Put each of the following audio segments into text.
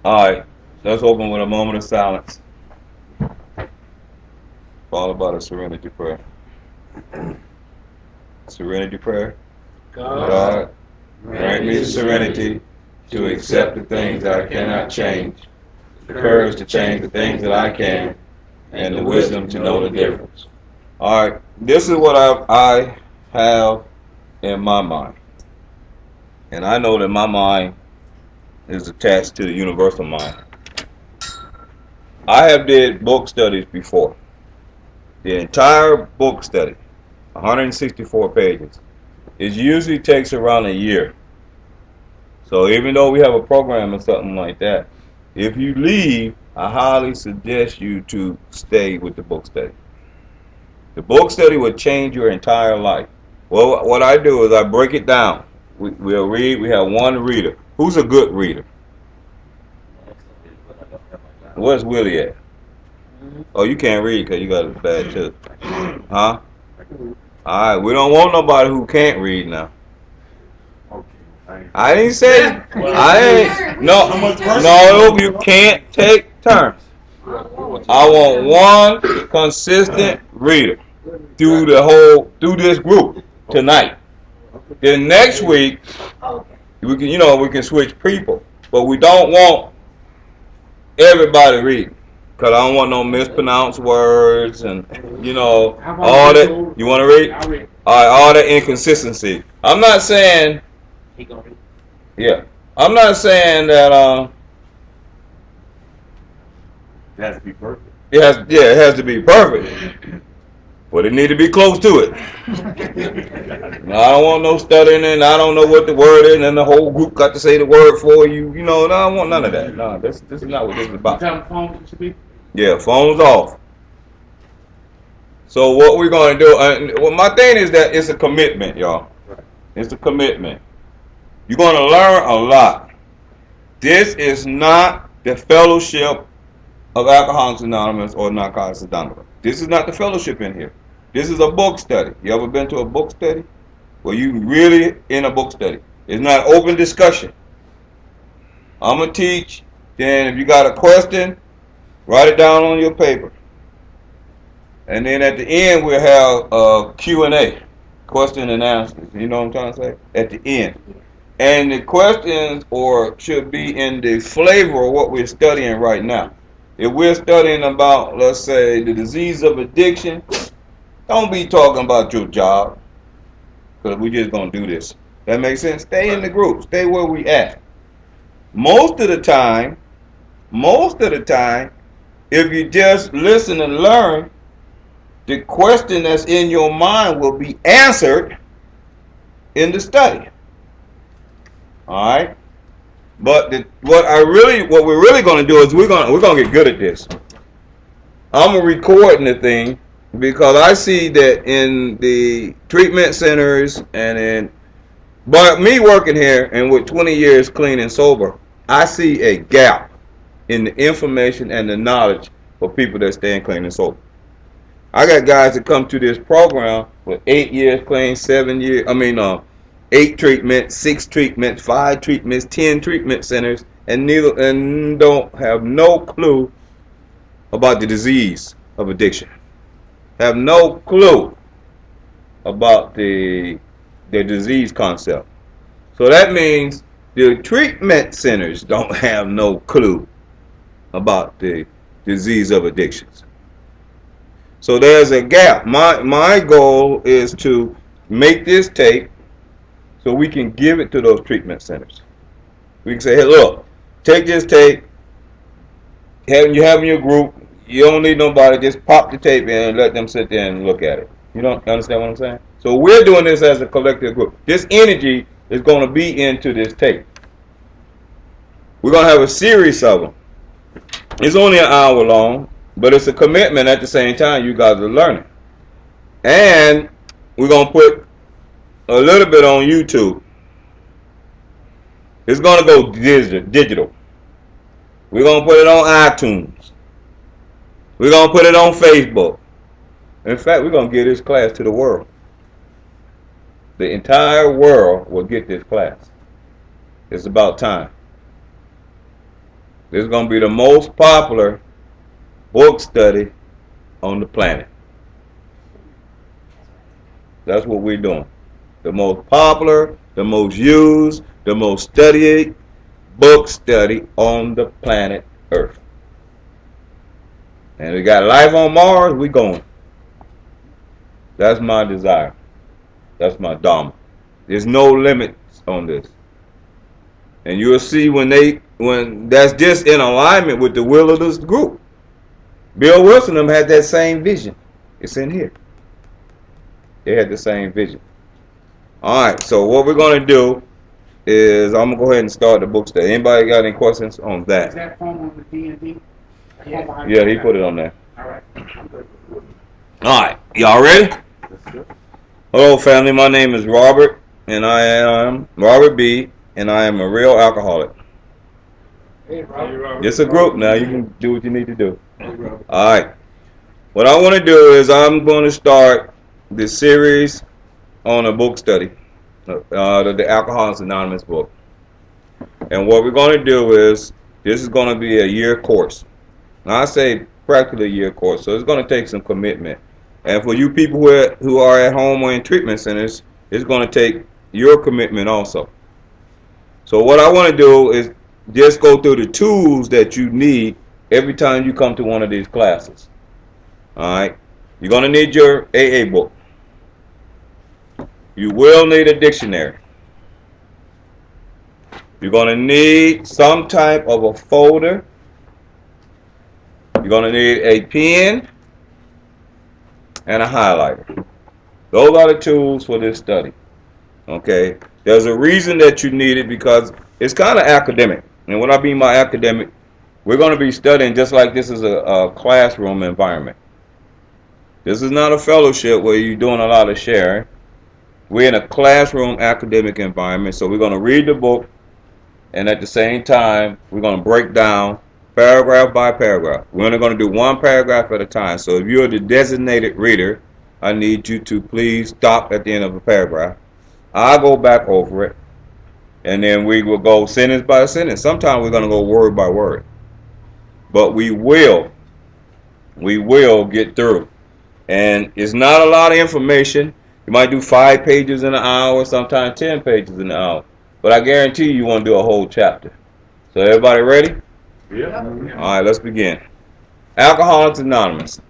All right, let's open with a moment of silence, followed by the serenity prayer. Serenity prayer. God, grant me the serenity to accept the things that I cannot change, the courage to change the things that I can, and the wisdom to know the difference. All right, this is what I have in my mind. And I know that my mind is attached to the universal mind. I have did book studies before. The entire book study, 164 pages, it usually takes around a year. So even though we have a program or something like that, if you leave, I highly suggest you to stay with the book study. The book study will change your entire life. Well, what I do is I break it down. We'll read. We have one reader. Who's a good reader? Where's Willie at? Oh, you can't read because you got a bad tooth. Huh? All right. We don't want nobody who can't read now. I didn't say. I ain't. No, you can't take turns. I want one consistent reader through this group tonight. Then next week we can switch people, but we don't want everybody reading because I don't want no mispronounced words and all that. You want to read? All right, all that inconsistency. I'm not saying. Yeah, I'm not saying that. It has to be perfect. It has to be perfect. But it need to be close to it. No, I don't want no stuttering and I don't know what the word is and the whole group got to say the word for you. No, I don't want none of that. No, this is not what this is about. Yeah, phones off. So what we're going to do, my thing is that it's a commitment, y'all. It's a commitment. You're going to learn a lot. This is not the fellowship of Alcoholics Anonymous or Narcotics Anonymous. This is not the fellowship in here. This is a book study. You ever been to a book study? Well, you really in a book study. It's not open discussion. I'm going to teach. Then if you got a question, write it down on your paper. And then at the end, we'll have a Q&A, question and answers. You know what I'm trying to say? At the end. And the questions should be in the flavor of what we're studying right now. If we're studying about, let's say, the disease of addiction, don't be talking about your job, because we're just going to do this. That makes sense? Stay in the group. Stay where we at. Most of the time, if you just listen and learn, the question that's in your mind will be answered in the study. All right? But what we're really going to do is we're going to get good at this. I'm recording the thing because I see that in the treatment centers but me working here and with 20 years clean and sober, I see a gap in the information and the knowledge for people that stay clean and sober. I got guys that come to this program with 8 years clean, 8 treatments, 6 treatments, 5 treatments, 10 treatment centers, and don't have no clue about the disease of addiction. Have no clue about the disease concept. So that means the treatment centers don't have no clue about the disease of addictions. So there's a gap. My goal is to make this tape so we can give it to those treatment centers. We can say, hey, look, take this tape. You have in your group. You don't need nobody. Just pop the tape in and let them sit there and look at it. You don't understand what I'm saying? So we're doing this as a collective group. This energy is going to be into this tape. We're going to have a series of them. It's only an hour long, but it's a commitment at the same time. You guys are learning. And we're going to put a little bit on YouTube. It's going to go digital. We're going to put it on iTunes. We're going to put it on Facebook. In fact, we're going to give this class to the world. The entire world will get this class. It's about time. This is going to be the most popular book study on the planet. That's what we're doing. The most popular, the most used, the most studied book study on the planet Earth. And we got life on Mars, we going. That's my desire. That's my dharma. There's no limits on this. And you'll see when that's just in alignment with the will of this group. Bill Wilson them had that same vision. It's in here. They had the same vision. Alright, so what we're going to do is I'm going to go ahead and start the book study. Anybody got any questions on that? Is that phone on the D&D? Yeah, he put it on there. Alright. Alright, y'all ready? Hello family, my name is Robert, and I am Robert B., and I am a real alcoholic. Hey, Robert. It's a group now, you can do what you need to do. Alright, what I want to do is I'm going to start this series on a book study, the Alcoholics Anonymous book. And what we're going to do is, this is going to be a year course. Now I say practically a year course, so it's going to take some commitment. And for you people who are at home or in treatment centers, it's going to take your commitment also. So what I want to do is just go through the tools that you need every time you come to one of these classes. Alright? You're going to need your AA book. You will need a dictionary. You're going to need some type of a folder. You're going to need a pen and a highlighter. Those are the tools for this study. Okay? There's a reason that you need it because it's kind of academic. And what I mean by academic, we're going to be studying just like this is a classroom environment. This is not a fellowship where you're doing a lot of sharing. We're in a classroom academic environment, so we're going to read the book, and at the same time, we're going to break down paragraph by paragraph. We're only going to do one paragraph at a time. So if you're the designated reader, I need you to please stop at the end of a paragraph. I'll go back over it, and then we will go sentence by sentence. Sometimes we're going to go word by word. But we will get through. And it's not a lot of information. You might do 5 pages in an hour, sometimes 10 pages in an hour. But I guarantee you want to do a whole chapter. So everybody ready? Yeah. All right, let's begin. Alcoholics Anonymous.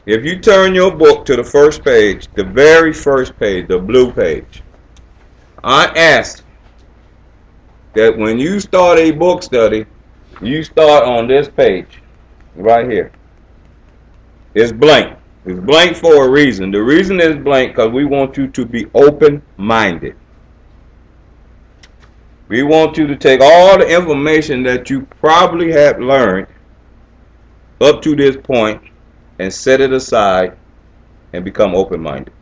If you turn your book to the first page, the very first page, the blue page, I ask that when you start a book study, you start on this page, right here. It's blank. It's blank for a reason. The reason it's blank because we want you to be open-minded. We want you to take all the information that you probably have learned up to this point and set it aside and become open-minded.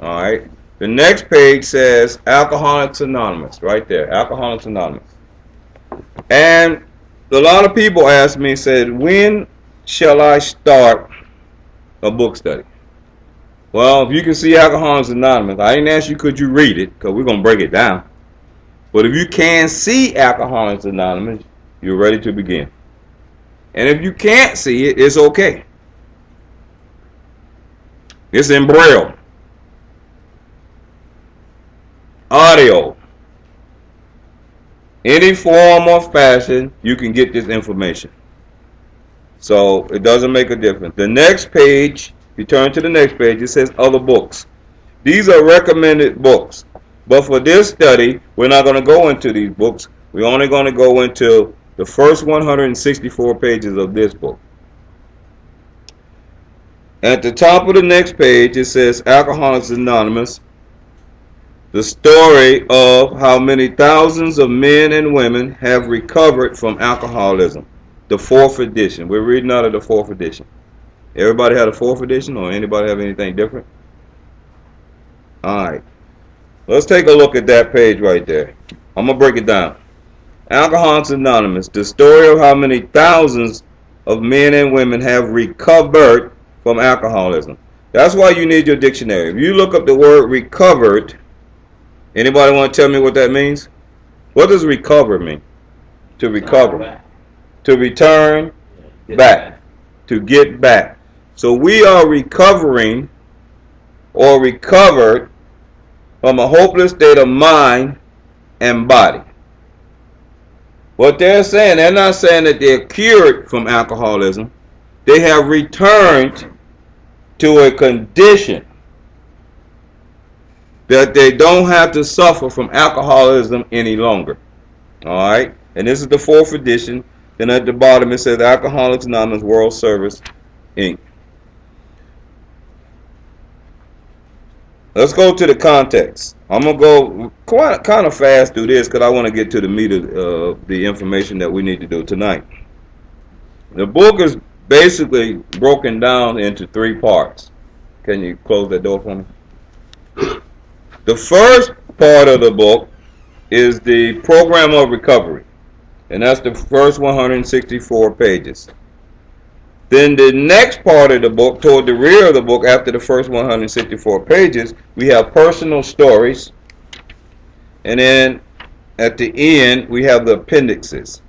All right. The next page says Alcoholics Anonymous, right there. Alcoholics Anonymous. And a lot of people ask me, said, when shall I start a book study? Well, if you can see Alcoholics Anonymous, I didn't ask you could you read it, because we're going to break it down. But if you can see Alcoholics Anonymous, you're ready to begin. And if you can't see it, it's okay. It's in Braille, audio, any form or fashion, you can get this information. So it doesn't make a difference. The next page, you turn to the next page, it says other books. These are recommended books. But for this study, we're not going to go into these books. We're only going to go into the first 164 pages of this book. At the top of the next page, it says Alcoholics Anonymous, the story of how many thousands of men and women have recovered from alcoholism. The 4th edition. We're reading out of the 4th edition. Everybody had a 4th edition, or anybody have anything different? Alright. Let's take a look at that page right there. I'm going to break it down. Alcoholics Anonymous, the story of how many thousands of men and women have recovered from alcoholism. That's why you need your dictionary. If you look up the word recovered, anybody want to tell me what that means? What does recover mean? To recover. to return back, to get back. So we are recovering or recovered from a hopeless state of mind and body. What they're saying, they're not saying that they're cured from alcoholism. They have returned to a condition that they don't have to suffer from alcoholism any longer. All right? And this is the 4th edition. Then at the bottom it says Alcoholics Anonymous World Service, Inc. Let's go to the context. I'm going to go kind of fast through this because I want to get to the meat of the information that we need to do tonight. The book is basically broken down into 3 parts. Can you close that door for me? The first part of the book is the program of recovery, and that's the first 164 pages. Then the next part of the book, toward the rear of the book, after the first 164 pages, we have personal stories. And then at the end, we have the appendixes.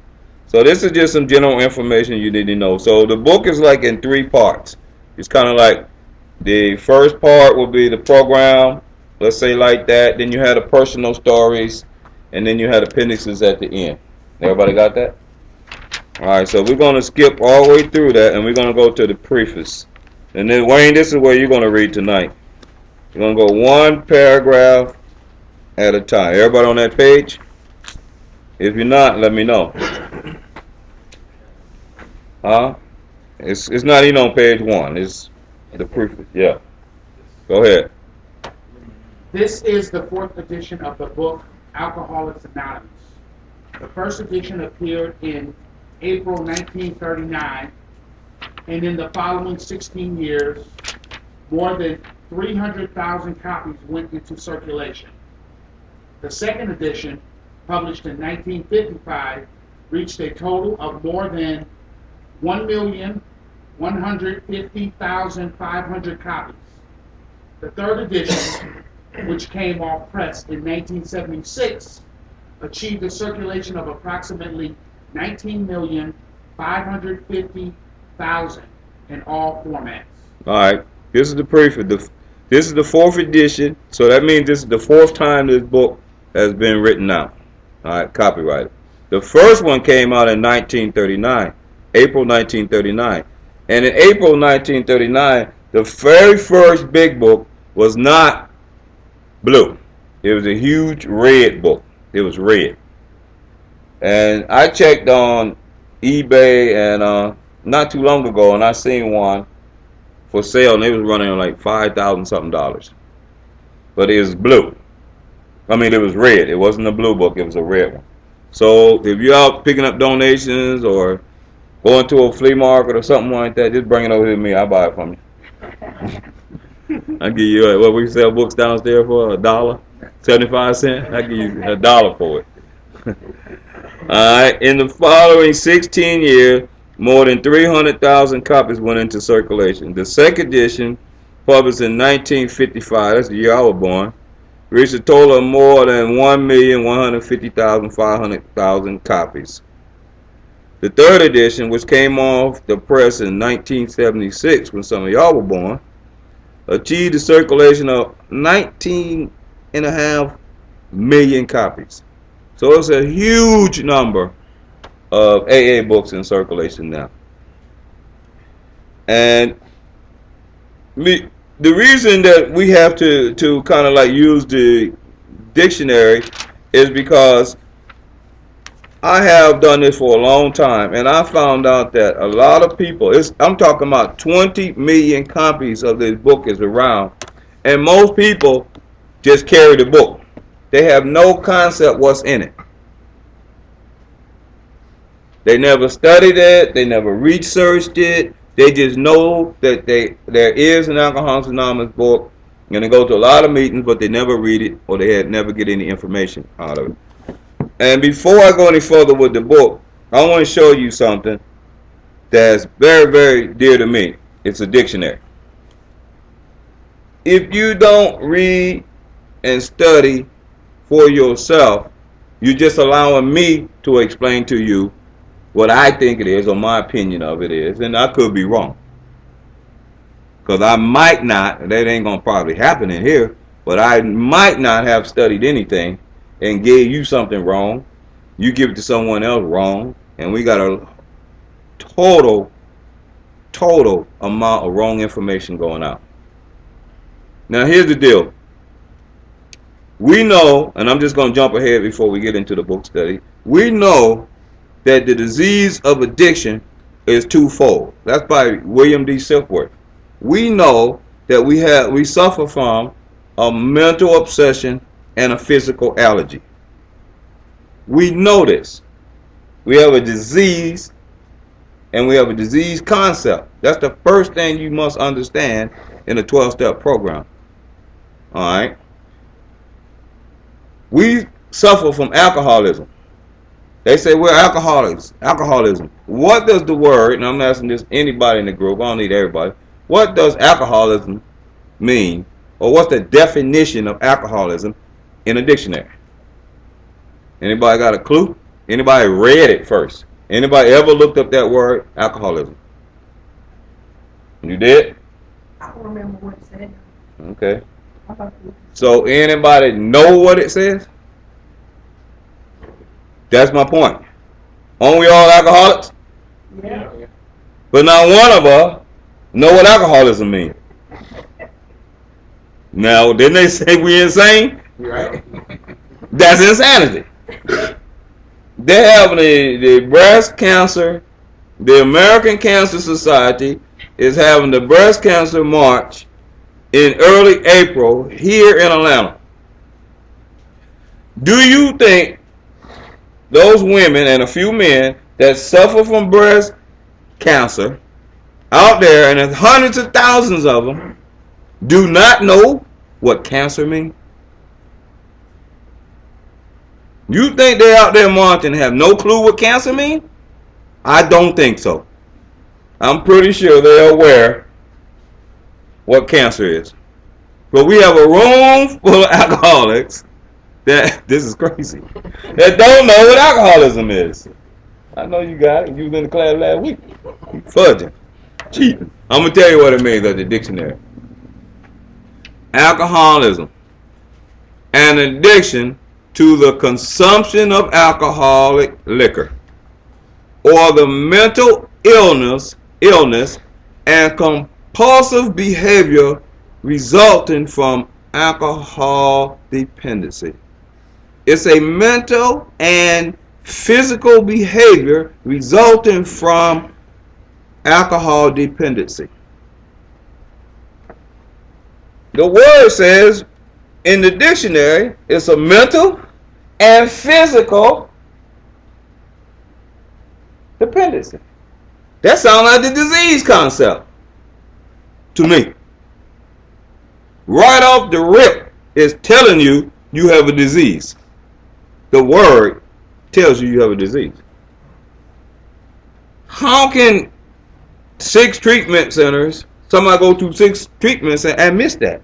So this is just some general information you need to know. So the book is like in 3 parts. It's kind of like the first part will be the program, let's say like that. Then you have the personal stories. And then you have appendixes at the end. Everybody got that? All right, so we're going to skip all the way through that, and we're going to go to the preface. And then, Wayne, this is where you're going to read tonight. You're going to go 1 paragraph at a time. Everybody on that page? If you're not, let me know. Huh? It's not even on page 1. It's the preface. Yeah. Go ahead. This is the 4th edition of the book Alcoholics Anonymous. The first edition appeared in April 1939, and in the following 16 years, more than 300,000 copies went into circulation. The second edition, published in 1955, reached a total of more than 1,150,500 copies. The third edition, which came off press in 1976, achieved a circulation of approximately 19,550,000 in all formats. All right, this is the preface. This is the 4th edition, so that means this is the 4th time this book has been written out. All right, copyrighted. The first one came out in 1939, April 1939. And in April 1939, the very first big book was not blue. It was a huge red book. It was red. And I checked on eBay and not too long ago, and I seen one for sale, and it was running on like $5,000 something. But it was blue. I mean, it was red. It wasn't a blue book. It was a red one. So if you're out picking up donations or going to a flea market or something like that, just bring it over to me. I'll buy it from you. I'll give you what we sell books downstairs for, $1, 75 cents. I'll give you $1 for it. Alright, in the following 16 years, more than 300,000 copies went into circulation. The second edition, published in 1955, that's the year I was born, reached a total of more than 1,150,500 copies. The third edition, which came off the press in 1976, when some of y'all were born, achieved a circulation of 19.5 million copies. So it's a huge number of AA books in circulation now. And the reason that we have to kind of like use the dictionary is because I have done this for a long time, and I found out that a lot of people, I'm talking about 20 million copies of this book is around, and most people just carry the book. They have no concept what's in it. They never studied it. They never researched it. They just know that there is an Alcoholics Anonymous book, and they go to a lot of meetings, but they never read it, or they never get any information out of it. And before I go any further with the book, I want to show you something that's very, very dear to me. It's a dictionary. If you don't read and study for yourself, you're just allowing me to explain to you what I think it is or my opinion of it is, and I could be wrong. Because I might not, that ain't going to probably happen in here, but I might not have studied anything and gave you something wrong. You give it to someone else wrong, and we got a total amount of wrong information going out. Now here's the deal. We know, and I'm just going to jump ahead before we get into the book study. We know that the disease of addiction is twofold. That's by William D. Silkworth. We know that we suffer from a mental obsession and a physical allergy. We know this. We have a disease and we have a disease concept. That's the first thing you must understand in a 12-step program. All right? We suffer from alcoholism. They say we're alcoholics. Alcoholism. What does the word, and I'm asking this anybody in the group, I don't need everybody, what does alcoholism mean? Or what's the definition of alcoholism in a dictionary? Anybody got a clue? Anybody read it first? Anybody ever looked up that word, alcoholism? You did? I don't remember what it said. Okay. So anybody know what it says? That's my point. Aren't we all alcoholics? Yeah. But not one of us know what alcoholism means. Now, didn't they say we insane? Right. That's insanity. They have the breast cancer, the American Cancer Society is having the breast cancer march in early April here in Atlanta. Do you think those women and a few men that suffer from breast cancer out there, and there's hundreds of thousands of them, do not know what cancer means? You think they're out there marching and have no clue what cancer means? I don't think so. I'm pretty sure they're aware what cancer is. But we have a room full of alcoholics that, this is crazy, that don't know what alcoholism is. I know you got it. You was in the class last week. Fudging. Cheating. I'm going to tell you what it means at the dictionary. Alcoholism, an addiction to the consumption of alcoholic liquor, or the mental illness and compulsive behavior resulting from alcohol dependency. It's a mental and physical behavior resulting from alcohol dependency. The word says in the dictionary it's a mental and physical dependency. That sounds like the disease concept to me. Right off the rip, it's telling you you have a disease. The word tells you have a disease. How can 6 treatment centers, somebody go through 6 treatments and miss that?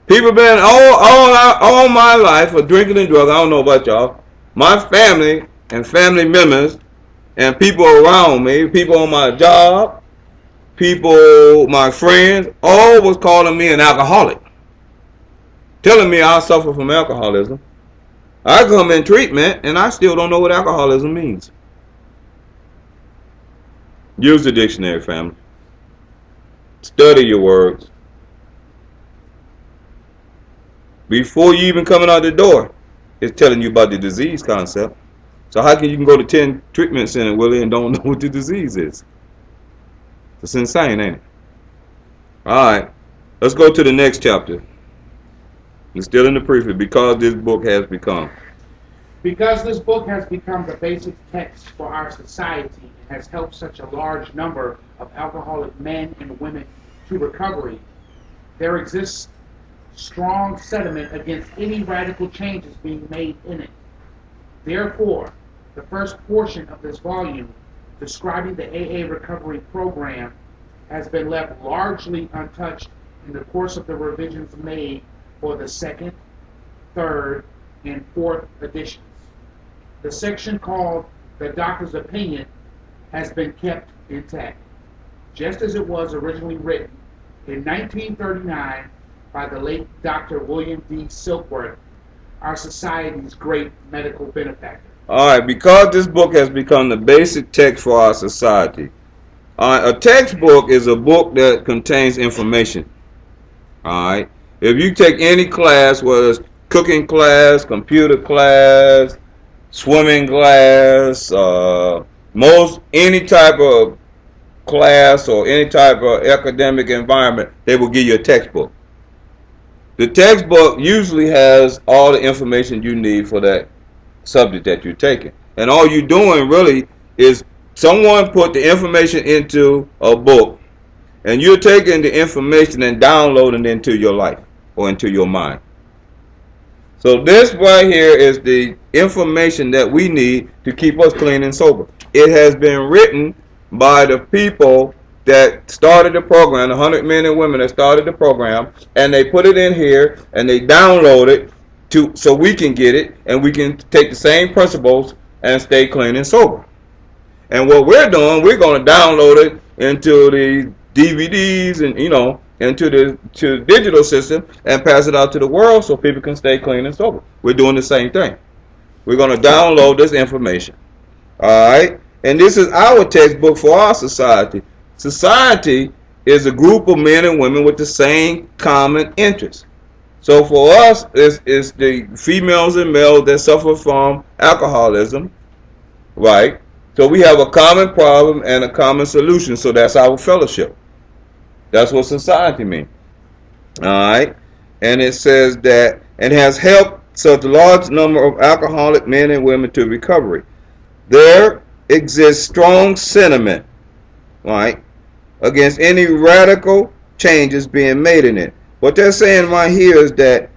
People been all my life for drinking and drugs. I don't know about y'all. My family and family members and people around me, people on my job, people, my friends, all was calling me an alcoholic, telling me I suffer from alcoholism. I come in treatment and I still don't know what alcoholism means. Use the dictionary, family. Study your words. Before you even coming out the door, it's telling you about the disease concept. So how can you go to 10 treatment centers, Willie, and don't know what the disease is? It's insane, ain't it? Alright, let's go to the next chapter. We're still in the prefix, because this book has become. Because this book has become the basic text for our society and has helped such a large number of alcoholic men and women to recovery, there exists strong sentiment against any radical changes being made in it. Therefore, the first portion of this volume, describing the AA recovery program, has been left largely untouched in the course of the revisions made for the second, third, and fourth editions. The section called The Doctor's Opinion has been kept intact, just as it was originally written in 1939 by the late Dr. William D. Silkworth, our society's great medical benefactor. All right, because this book has become the basic text for our society. A textbook is a book that contains information. All right. If you take any class, whether it's cooking class, computer class, swimming class, any type of class or any type of academic environment, they will give you a textbook. The textbook usually has all the information you need for that subject that you're taking. And all you're doing really is someone put the information into a book, and you're taking the information and downloading it into your life or into your mind. So this right here is the information that we need to keep us clean and sober. It has been written by the people that started the program, the 100 men and women that started the program, and they put it in here and they download it so we can get it and we can take the same principles and stay clean and sober. And what we're doing, we're going to download it into the DVDs and into the digital system and pass it out to the world so people can stay clean and sober. We're doing the same thing. We're going to download this information. All right? And this is our textbook for our society. Society is a group of men and women with the same common interests. So for us, it's the females and males that suffer from alcoholism, right? So we have a common problem and a common solution. So that's our fellowship. That's what society means. All right? And it says that, and has helped such a large number of alcoholic men and women to recovery. There exists strong sentiment, right, against any radical changes being made in it. What they're saying right here is that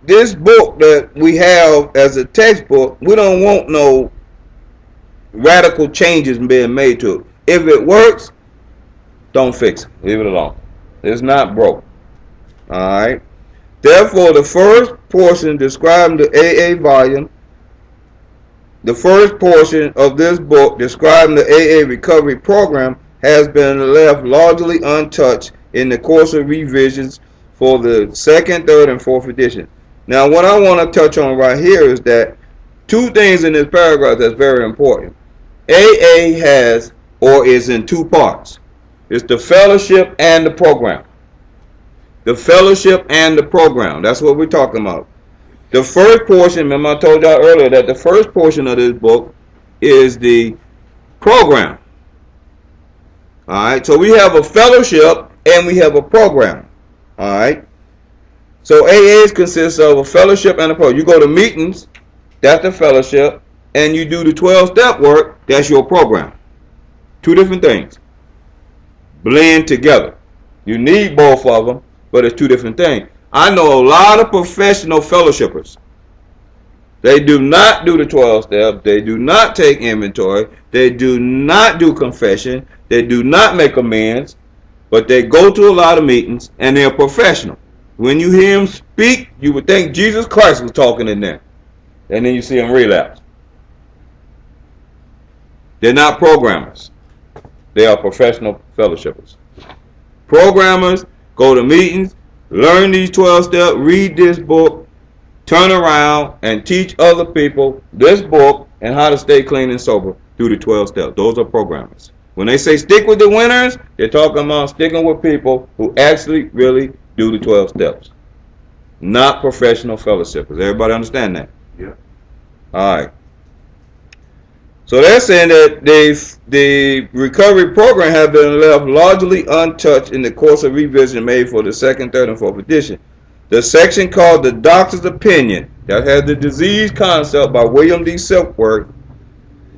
this book that we have as a textbook, we don't want no radical changes being made to it. If it works, don't fix it. Leave it alone. It's not broke. Alright? Therefore, the first portion describing the AA volume, the first portion of this book describing the AA recovery program has been left largely untouched in the course of revisions for the second, third, and fourth edition. Now, what I want to touch on right here is that two things in this paragraph that's very important. AA has, or is in two parts. It's the fellowship and the program. The fellowship and the program. That's what we're talking about. The first portion, remember I told y'all earlier that the first portion of this book is the program. Alright, so we have a fellowship and we have a program. Alright, so AAs consists of a fellowship and a program. You go to meetings, that's the fellowship, and you do the 12-step work, that's your program. Two different things. Blend together. You need both of them, but it's two different things. I know a lot of professional fellowshippers. They do not do the 12 steps. They do not take inventory. They do not do confession. They do not make amends. But they go to a lot of meetings and they're professional. When you hear them speak, you would think Jesus Christ was talking in there. And then you see them relapse. They're not programmers. They are professional fellowshippers. Programmers go to meetings, learn these 12 steps, read this book, turn around and teach other people this book and how to stay clean and sober through the 12 steps. Those are programmers. When they say stick with the winners, they're talking about sticking with people who actually really do the 12 steps. Not professional fellowshippers. Everybody understand that? Yeah. All right. So they're saying that the recovery program has been left largely untouched in the course of revision made for the second, third, and fourth edition. The section called The Doctor's Opinion, that has the disease concept by William D. Silkworth,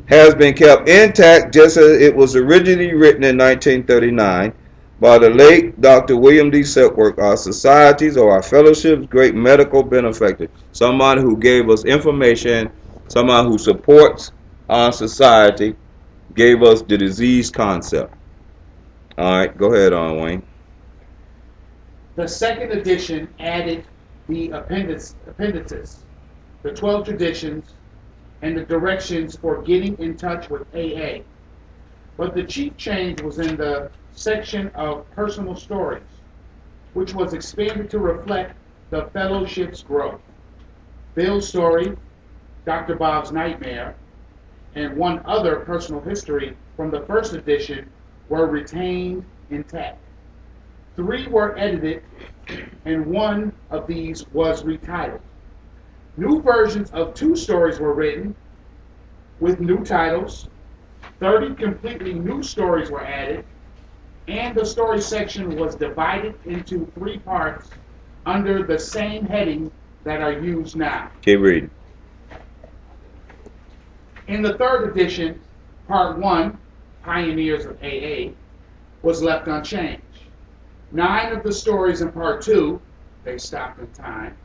has been kept intact just as it was originally written in 1939 by the late Dr. William D. Silkworth, our societies or our fellowships, great medical benefactor, somebody who gave us information, somebody who supports our society, gave us the disease concept. All right, go ahead on, Wayne. The second edition added the appendices the 12 traditions, and the directions for getting in touch with AA. But the chief change was in the section of personal stories, which was expanded to reflect the fellowship's growth. Bill's story, Dr. Bob's Nightmare, and one other personal history from the first edition were retained intact. 3 were edited, and one of these was retitled. New versions of 2 stories were written with new titles. 30 completely new stories were added, and the story section was divided into 3 parts under the same heading that are used now. Keep reading. In the 3rd edition, Part 1, Pioneers of AA, was left unchanged. 9 of the stories in Part 2, They Stopped in Time,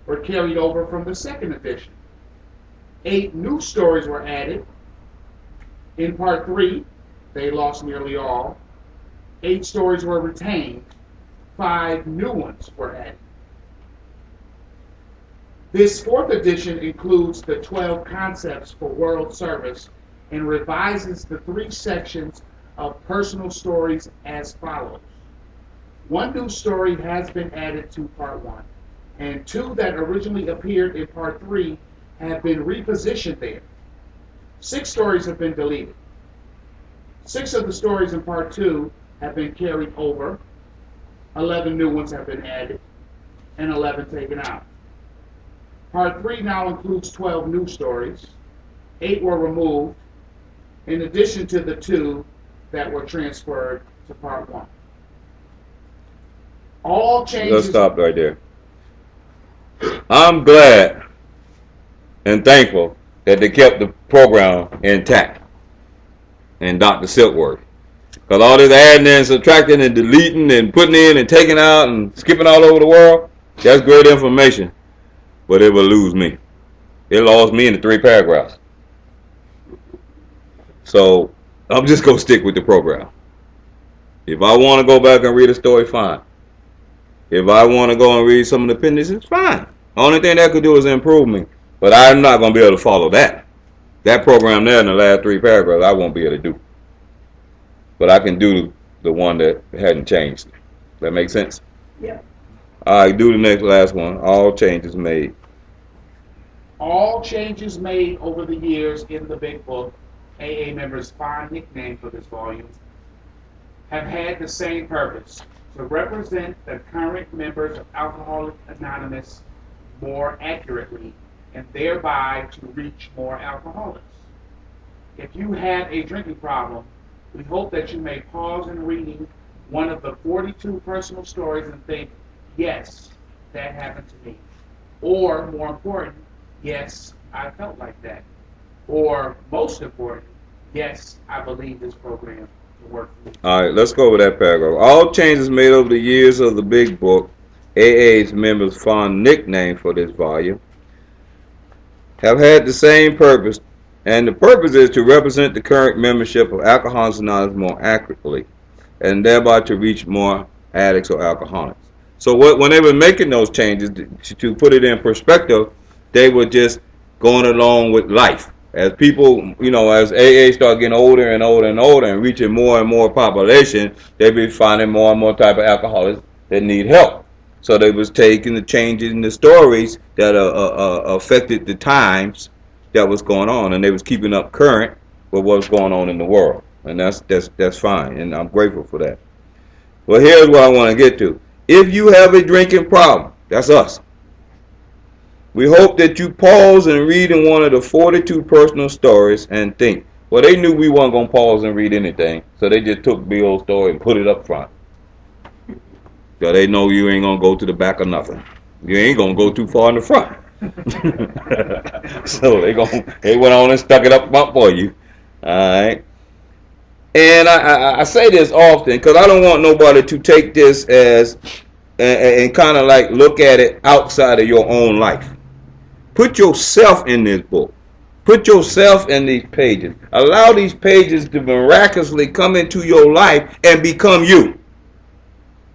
were carried over from the 2nd edition. 8 new stories were added. In Part 3, They Lost Nearly All. 8 stories were retained. 5 new ones were added. This 4th edition includes the 12 concepts for world service and revises the 3 sections of personal stories as follows. 1 new story has been added to Part 1, and 2 that originally appeared in Part 3 have been repositioned there. 6 stories have been deleted. 6 of the stories in Part 2 have been carried over. 11 new ones have been added, and 11 taken out. Part 3 now includes 12 new stories. 8 were removed, in addition to the 2 that were transferred to Part 1. All changes... Let's stop right there. I'm glad and thankful that they kept the program intact in Dr. Silkworth. Because all this adding and subtracting and deleting and putting in and taking out and skipping all over the world, that's great information. But it will lose me. It lost me in the 3 paragraphs. So I'm just going to stick with the program. If I want to go back and read a story, fine. If I want to go and read some of the appendices, fine. Only thing that could do is improve me. But I'm not going to be able to follow that. That program there in the last 3 paragraphs, I won't be able to do. But I can do the one that hadn't changed. That make sense? Yeah. All right, do the next last one. All changes made. All changes made over the years in the Big Book, AA members' fond nickname for this volume, have had the same purpose: to represent the current members of Alcoholics Anonymous more accurately and thereby to reach more alcoholics. If you have a drinking problem, we hope that you may pause in reading one of the 42 personal stories and think, yes, that happened to me. Or, more important, yes, I felt like that. Or, most important, yes, I believe this program will work for me. All right, let's go over that paragraph. All changes made over the years of the Big Book, AA's members' fond nickname for this volume, have had the same purpose, and the purpose is to represent the current membership of Alcoholics Anonymous more accurately, and thereby to reach more addicts or alcoholics. So when they were making those changes, to put it in perspective, they were just going along with life. As people, as AA start getting older and older and older and reaching more and more population, they be finding more and more type of alcoholics that need help. So they was taking the changes in the stories that affected the times that was going on, and they was keeping up current with what's going on in the world, and that's fine, and I'm grateful for that. Well, here's what I want to get to. If you have a drinking problem, that's us. We hope that you pause and read in one of the 42 personal stories and think. Well, they knew we weren't going to pause and read anything, so they just took Bill's story and put it up front. So they know you ain't going to go to the back of nothing. You ain't going to go too far in the front. So they went on and stuck it up front for you. All right. And I say this often because I don't want nobody to take this as and kind of like look at it outside of your own life. Put yourself in this book. Put yourself in these pages. Allow these pages to miraculously come into your life and become you.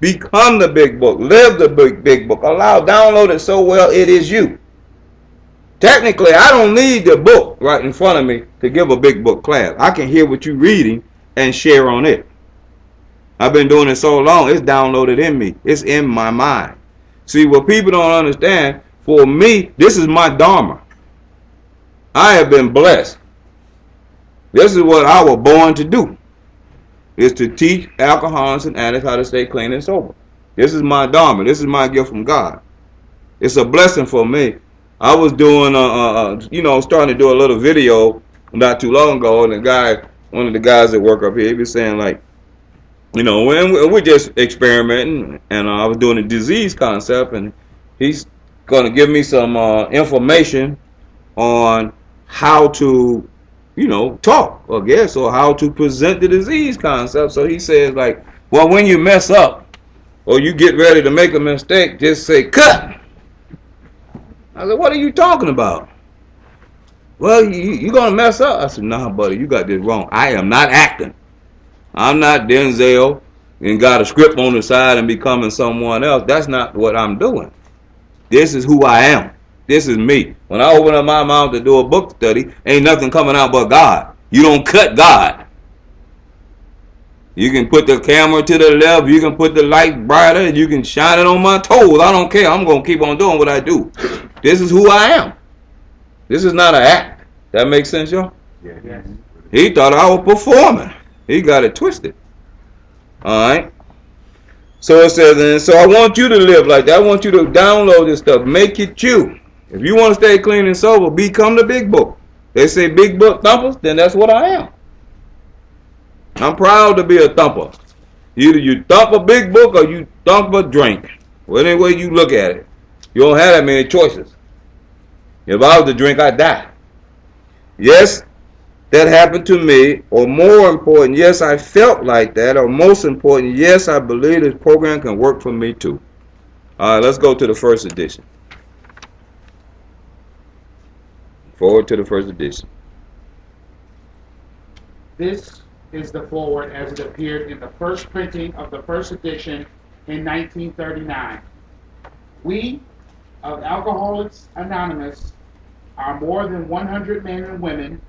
Become the big book. Live the big book. Download it so well it is you. Technically, I don't need the book right in front of me to give a big book class. I can hear what you're reading and share on it. I've been doing it so long, it's downloaded in me. It's in my mind. See, what people don't understand, for me, this is my dharma. I have been blessed. This is what I was born to do, is to teach alcoholics and addicts how to stay clean and sober. This is my dharma. This is my gift from God. It's a blessing for me. I was doing, starting to do a little video not too long ago, and one of the guys that work up here, he was saying like, when we're just experimenting, and I was doing a disease concept, and he's going to give me some information on how to, talk, I guess, or how to present the disease concept. So he says like, well, when you mess up or you get ready to make a mistake, just say cut. I said, what are you talking about? Well, you're going to mess up. I said, nah, buddy, you got this wrong. I am not acting. I'm not Denzel and got a script on the side and becoming someone else. That's not what I'm doing. This is who I am. This is me. When I open up my mouth to do a book study, ain't nothing coming out but God. You don't cut God. You can put the camera to the left. You can put the light brighter. And you can shine it on my toes. I don't care. I'm going to keep on doing what I do. This is who I am. This is not an act. That makes sense, y'all? Yeah. He thought I was performing. He got it twisted. All right. So it says, and so I want you to live like that. I want you to download this stuff. Make it you. If you want to stay clean and sober, become the big book. They say big book thumpers, then that's what I am. I'm proud to be a thumper. Either you thump a big book or you thump a drink. Whatever way you look at it. You don't have that many choices. If I was to drink, I'd die. Yes, that happened to me, or more important, yes, I felt like that, or most important, yes, I believe this program can work for me too. All right, let's go to the first edition. Forward to the first edition. This is the foreword as it appeared in the first printing of the first edition in 1939. We of Alcoholics Anonymous are more than 100 men and women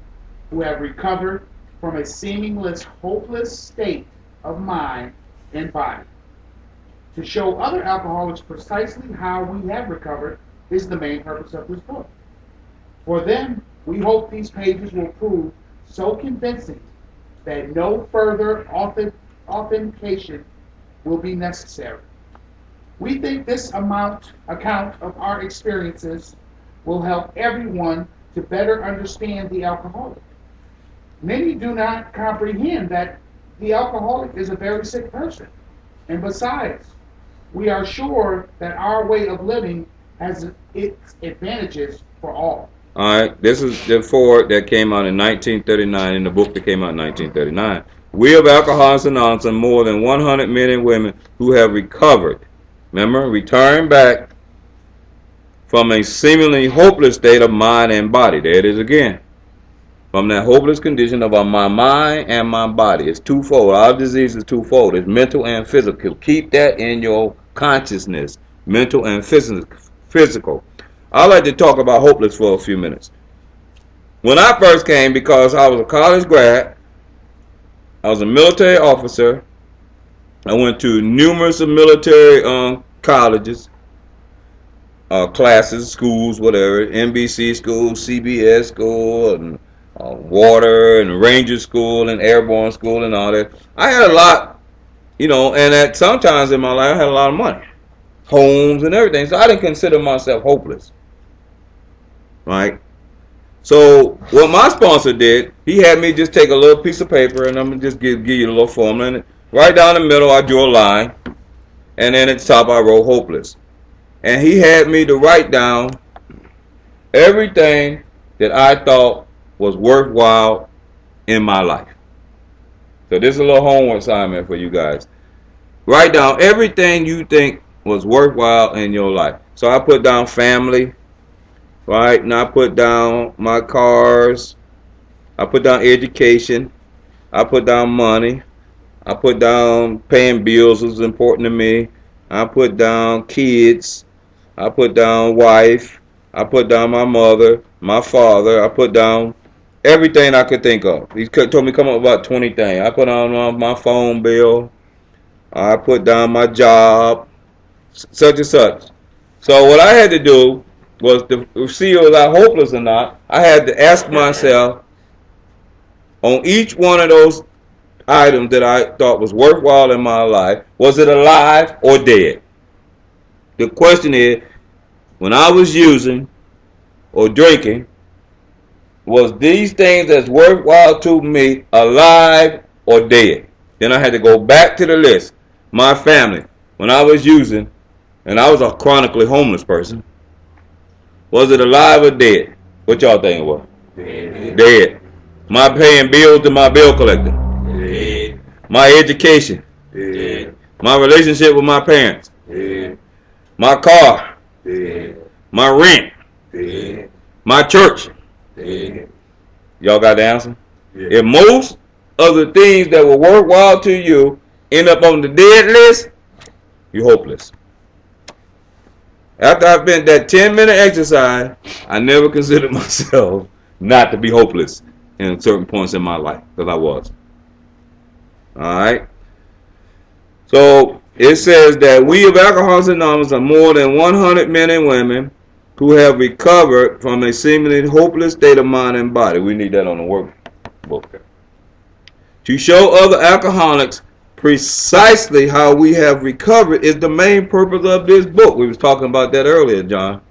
who have recovered from a seemingly hopeless state of mind and body. To show other alcoholics precisely how we have recovered is the main purpose of this book. For them, we hope these pages will prove so convincing that no further authentication will be necessary. We think this account of our experiences will help everyone to better understand the alcoholic. Many do not comprehend that the alcoholic is a very sick person. And besides, we are sure that our way of living has its advantages for all. All right, this is the foreword that came out in 1939, in the book that came out in 1939. We of Alcoholics Anonymous are more than 100 men and women who have recovered. Remember, returned back from a seemingly hopeless state of mind and body. There it is again. From that hopeless condition of my mind and my body. It's twofold. Our disease is twofold. It's mental and physical. Keep that in your consciousness. Mental and physical. I'd like to talk about hopeless for a few minutes. When I first came, because I was a college grad, I was a military officer. I went to numerous military colleges, classes, schools, whatever, NBC school, CBS school, and water and ranger school and airborne school and all that. I had a lot, and at sometimes in my life I had a lot of money, homes and everything. So I didn't consider myself hopeless, right? So what my sponsor did, he had me just take a little piece of paper, and I'm gonna just give you a little formula, and right down the middle I drew a line, and then at the top I wrote hopeless. And he had me to write down everything that I thought was worthwhile in my life. So this is a little homework assignment for you guys. Write down everything you think was worthwhile in your life. So I put down family, right? And I put down my cars. I put down education. I put down money. I put down paying bills was important to me. I put down kids. I put down wife. I put down my mother, my father. I put down everything I could think of. He told me come up with about 20 things. I put on my phone bill. I put down my job, such and such. So what I had to do was to see was I hopeless or not. I had to ask myself on each one of those items that I thought was worthwhile in my life, was it alive or dead? The question is, when I was using or drinking, was these things that's worthwhile to me alive or dead? Then I had to go back to the list. My family, when I was using, and I was a chronically homeless person, was it alive or dead? What y'all think it was? Dead. Dead. My paying bills to my bill collector. Dead. My education. Dead. My relationship with my parents. Dead. My car. Dead. My rent. Dead. My church. Dead. Y'all got the answer? Yeah. If most of the things that were worthwhile to you end up on the dead list, you're hopeless. After I spent that 10-minute exercise, I never considered myself not to be hopeless in certain points in my life, because I was. Alright? So, it says that we of Alcoholics Anonymous are more than 100 men and women who have recovered from a seemingly hopeless state of mind and body. We need that on the workbook. To show other alcoholics precisely how we have recovered is the main purpose of this book. We was talking about that earlier, John.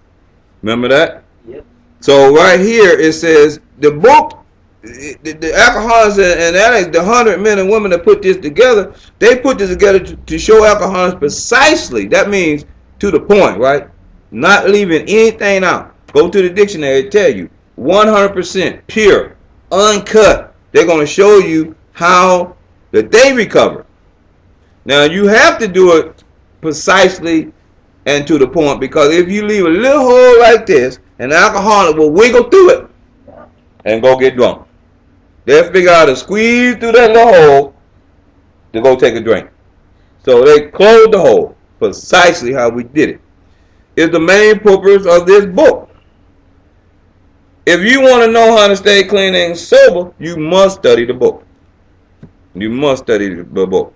Remember that? Yep. So right here it says the book, the alcoholics and addicts, the 100 men and women that put this together, they put this together to show alcoholics precisely. That means to the point, right? Not leaving anything out. Go to the dictionary, it tell you 100% pure, uncut. They're going to show you how that they recover. Now you have to do it precisely and to the point, because if you leave a little hole like this, an alcoholic will wiggle through it and go get drunk. They'll figure out how to squeeze through that little hole to go take a drink. So they closed the hole precisely how we did it. Is the main purpose of this book. If you want to know how to stay clean and sober, you must study the book. You must study the book.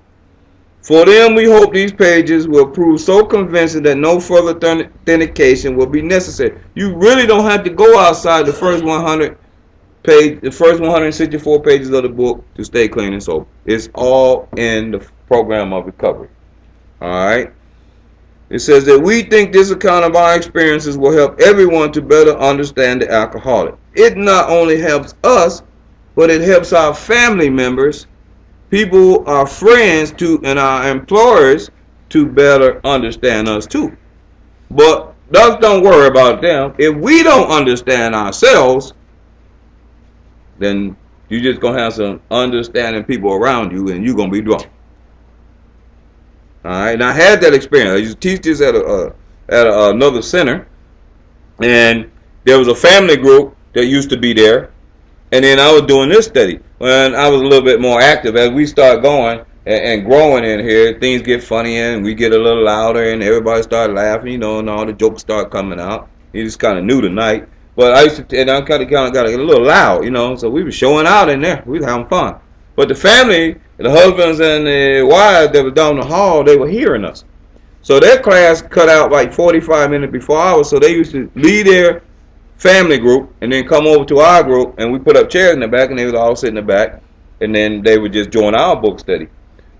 For them, we hope these pages will prove so convincing that no further authentication will be necessary. You really don't have to go outside the first 164 pages of the book to stay clean and sober. It's all in the program of recovery. Alright? It says that we think this account of our experiences will help everyone to better understand the alcoholic. It not only helps us, but it helps our family members, people, our friends, and our employers to better understand us too. But just don't worry about them. If we don't understand ourselves, then you're just going to have some understanding people around you, and you're going to be drunk. All right, and I had that experience. I used to teach this at another center, and there was a family group that used to be there, and then I was doing this study. When I was a little bit more active, as we start going and growing in here, things get funnier, and we get a little louder, and everybody start laughing, and all the jokes start coming out. It was kind of new tonight, but I used to, and I kind of got a little loud, so we were showing out in there. We were having fun. But the family, the husbands and the wives that were down the hall, they were hearing us. So their class cut out like 45 minutes before ours, so they used to leave their family group and then come over to our group, and we put up chairs in the back, and they would all sit in the back, and then they would just join our book study.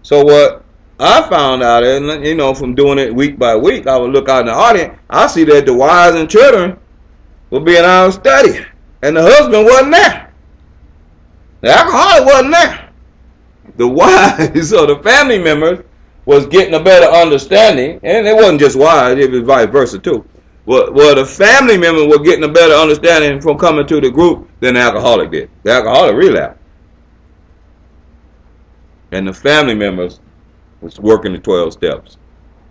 So what I found out, and from doing it week by week, I would look out in the audience, I see that the wives and children would be in our study, and the husband wasn't there. The alcoholic wasn't there. The wives or the family members was getting a better understanding, and it wasn't just wives, it was vice versa too. Well, the family members were getting a better understanding from coming to the group than the alcoholic did. The alcoholic relapsed, and the family members was working the 12 steps,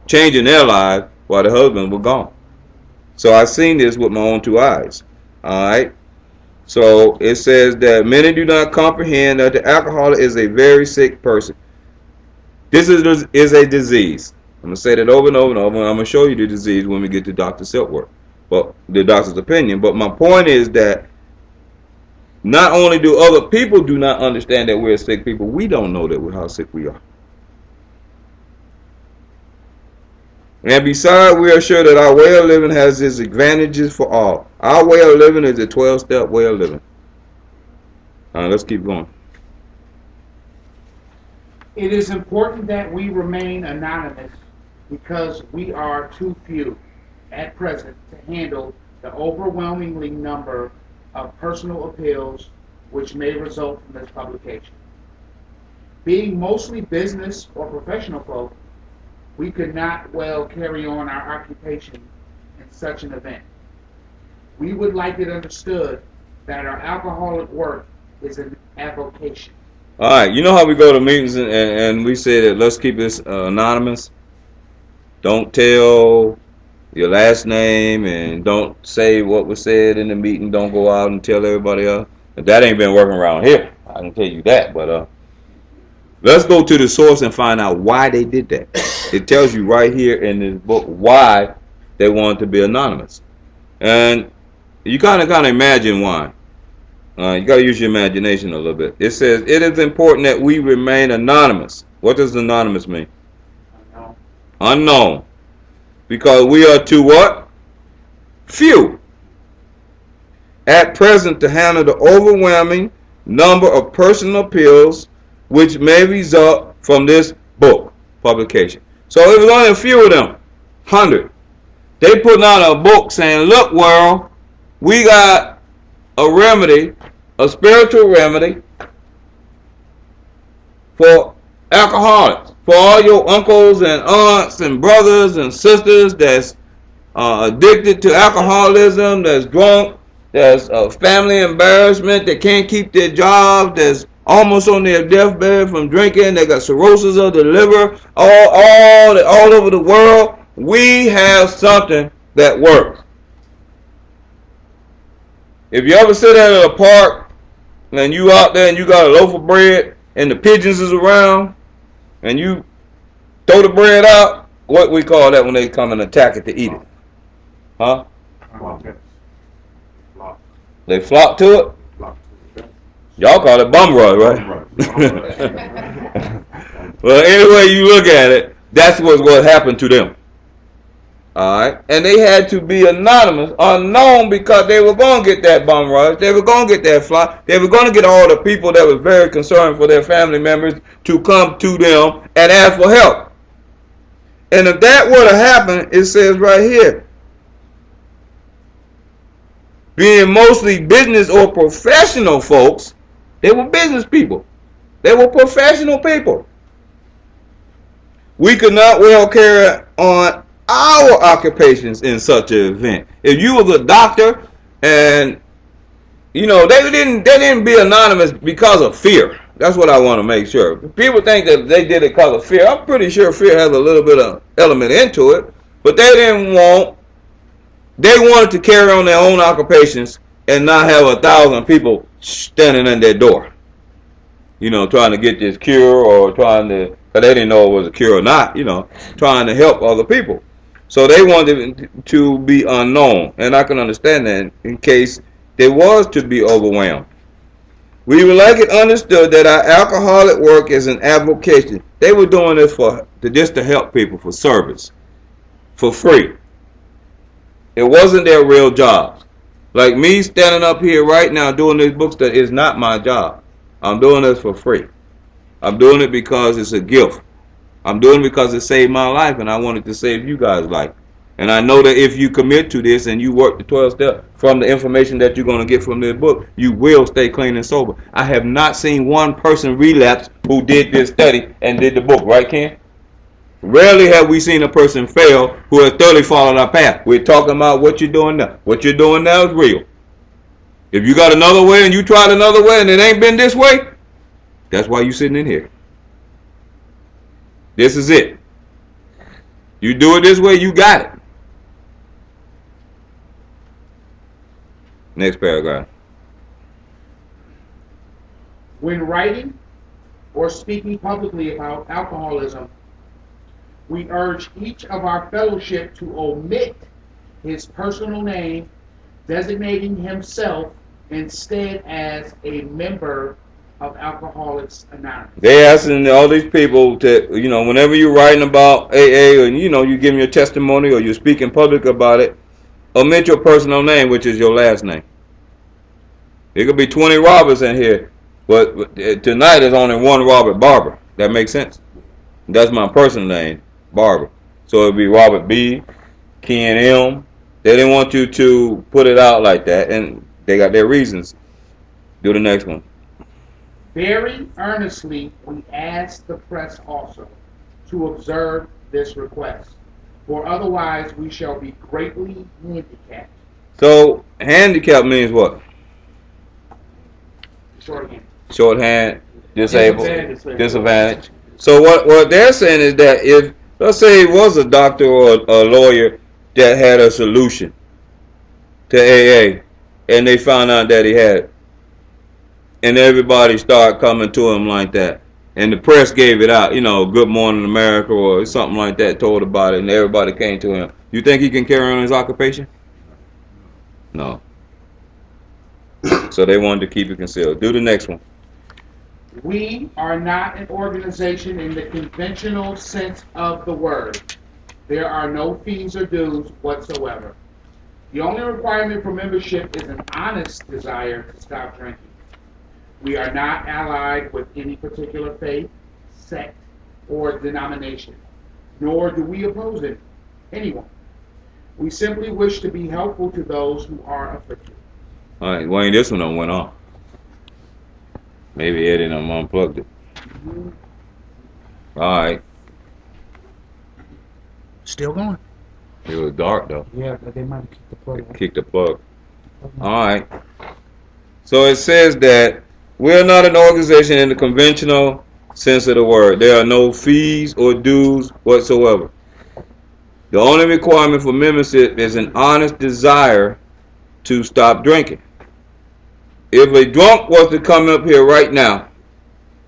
changing their lives while the husbands were gone. So I seen this with my own two eyes. All right. So it says that many do not comprehend that the alcoholic is a very sick person. This is a disease. I'm going to say that over and over and over, and I'm going to show you the disease when we get to Dr. Silkworth. but the doctor's opinion. But my point is that not only do other people do not understand that we're sick people, we don't know that how sick we are. And besides, we are sure that our way of living has its advantages for all. Our way of living is a 12-step way of living. All right, let's keep going. It is important that we remain anonymous because we are too few at present to handle the overwhelmingly number of personal appeals which may result from this publication. Being mostly business or professional folk, we could not well carry on our occupation in such an event. We would like it understood that our alcoholic work is an avocation. All right, you know how we go to meetings and we say that let's keep this anonymous? Don't tell your last name and don't say what was said in the meeting. Don't go out and tell everybody else. That ain't been working around here. I can tell you that. But let's go to the source and find out why they did that. It tells you right here in this book why they wanted to be anonymous. And you kind of imagine why. You got to use your imagination a little bit. It says, it is important that we remain anonymous. What does anonymous mean? Unknown. Unknown. Because we are too what? Few. At present to handle the overwhelming number of personal appeals which may result from this book publication. So it was only a few of them. 100. They putting out a book saying, look world, we got a remedy, a spiritual remedy for alcoholics, for all your uncles and aunts and brothers and sisters that's addicted to alcoholism, that's drunk, that's family embarrassment, that can't keep their jobs, that's almost on their deathbed from drinking, they got cirrhosis of the liver, all over the world. We have something that works. If you ever sit at a park and you out there and you got a loaf of bread and the pigeons is around and you throw the bread out, what we call that when they come and attack it to eat it? Huh? They flock to it? Y'all call it bum rush, right? Well, any way you look at it, that's what happened to them. Alright? And they had to be anonymous, unknown, because they were going to get that bum rush. They were going to get that flock. They were going to get all the people that were very concerned for their family members to come to them and ask for help. And if that were to happen, it says right here, being mostly business or professional folks, they were business people. They were professional people. We could not well carry on our occupations in such an event. If you was a doctor and they didn't be anonymous because of fear. That's what I want to make sure. People think that they did it because of fear. I'm pretty sure fear has a little bit of element into it, but they wanted to carry on their own occupations and not have 1,000 people standing in their door, trying to get this cure or trying to, because they didn't know it was a cure or not, trying to help other people. So they wanted to be unknown, and I can understand that in case they was to be overwhelmed. We would like it understood that our alcoholic work is an avocation. They were doing this just to help people, for service, for free. It wasn't their real jobs. Like me standing up here right now doing this book study is not my job. I'm doing this for free. I'm doing it because it's a gift. I'm doing it because it saved my life, and I wanted to save you guys' life. And I know that if you commit to this and you work the 12 steps from the information that you're going to get from this book, you will stay clean and sober. I have not seen one person relapse who did this study and did the book, right, Ken? Rarely have we seen a person fail who has thoroughly followed our path. We're talking about what you're doing now. What you're doing now is real. If you got another way and you tried another way and it ain't been this way, that's why you're sitting in here. This is it. You do it this way, you got it. Next paragraph. When writing or speaking publicly about alcoholism, we urge each of our fellowship to omit his personal name, designating himself instead as a member of Alcoholics Anonymous. They asking all these people to, whenever you're writing about AA or, you give your testimony or you speak in public about it, omit your personal name, which is your last name. There could be 20 Roberts in here, but tonight there's only one Robert Barber. That makes sense. That's my personal name, Barber. So it'd be Robert B, Ken M. They didn't want you to put it out like that, and they got their reasons. Do the next one. Very earnestly, we ask the press also to observe this request, for otherwise we shall be greatly handicapped. So, handicap means what? Shorthand. Shorthand, disabled, Disadvantage. So what they're saying is that if, let's say, it was a doctor or a lawyer that had a solution to AA, and they found out that he had it, and everybody started coming to him like that, and the press gave it out, Good Morning America or something like that, told about it, and everybody came to him. You think he can carry on his occupation? No. So they wanted to keep it concealed. Do the next one. We are not an organization in the conventional sense of the word. There are no fees or dues whatsoever. The only requirement for membership is an honest desire to stop drinking. We are not allied with any particular faith, sect, or denomination, nor do we oppose anyone. We simply wish to be helpful to those who are afflicted. All right, Wayne, this one done went off. Maybe Eddie done unplugged it. All right. Still going. It was dark, though. Yeah, but they might have kicked the plug. Kick the plug. All right. So it says that we are not an organization in the conventional sense of the word. There are no fees or dues whatsoever. The only requirement for membership is an honest desire to stop drinking. If a drunk was to come up here right now,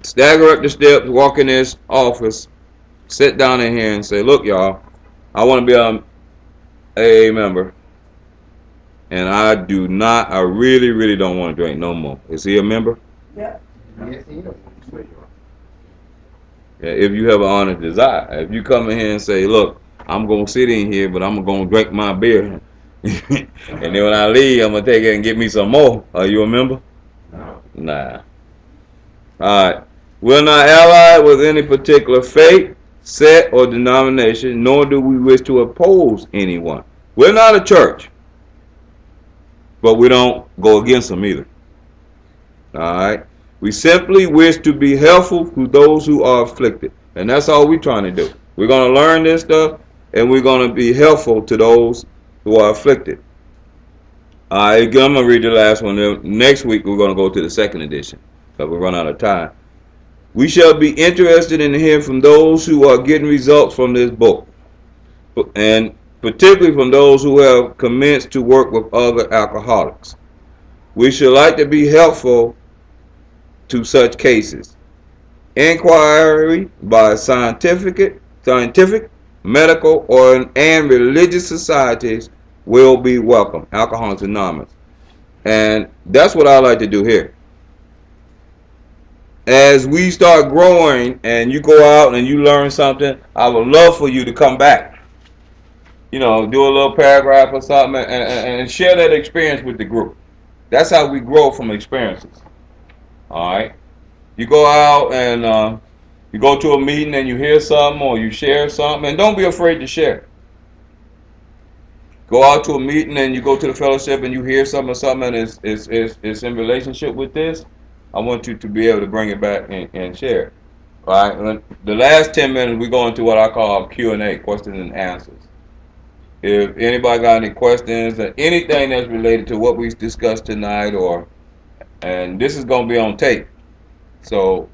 stagger up the steps, walk in this office, sit down in here and say, look, y'all, I want to be an AA member, and I really, really don't want to drink no more. Is he a member? Yep. Yes, he is. Yeah, if you have an honest desire. If you come in here and say, look, I'm going to sit in here, but I'm going to drink my beer. And then when I leave, I'm going to take it and get me some more. Are you a member? No. Nah. Alright. We're not allied with any particular faith, sect, or denomination, nor do we wish to oppose anyone. We're not a church, but we don't go against them either. Alright. We simply wish to be helpful to those who are afflicted. And that's all we're trying to do. We're going to learn this stuff, and we're going to be helpful to those who are afflicted. Alright, I'm going to read the last one. Next week, we're going to go to the second edition, because we run out of time. We shall be interested in hearing from those who are getting results from this book, and particularly from those who have commenced to work with other alcoholics. We should like to be helpful to such cases. Inquiry by scientific, medical, and religious societies will be welcome. Alcoholics Anonymous. And that's what I like to do here. As we start growing and you go out and you learn something, I would love for you to come back. Do a little paragraph or something and share that experience with the group. That's how we grow from experiences. Alright? You go out and you go to a meeting and you hear something or you share something, and don't be afraid to share. Go out to a meeting and you go to the fellowship and you hear something and it's in relationship with this. I want you to be able to bring it back and share. All right. The last 10 minutes we go into what I call Q&A, questions and answers. If anybody got any questions or anything that's related to what we discussed tonight, and this is going to be on tape. So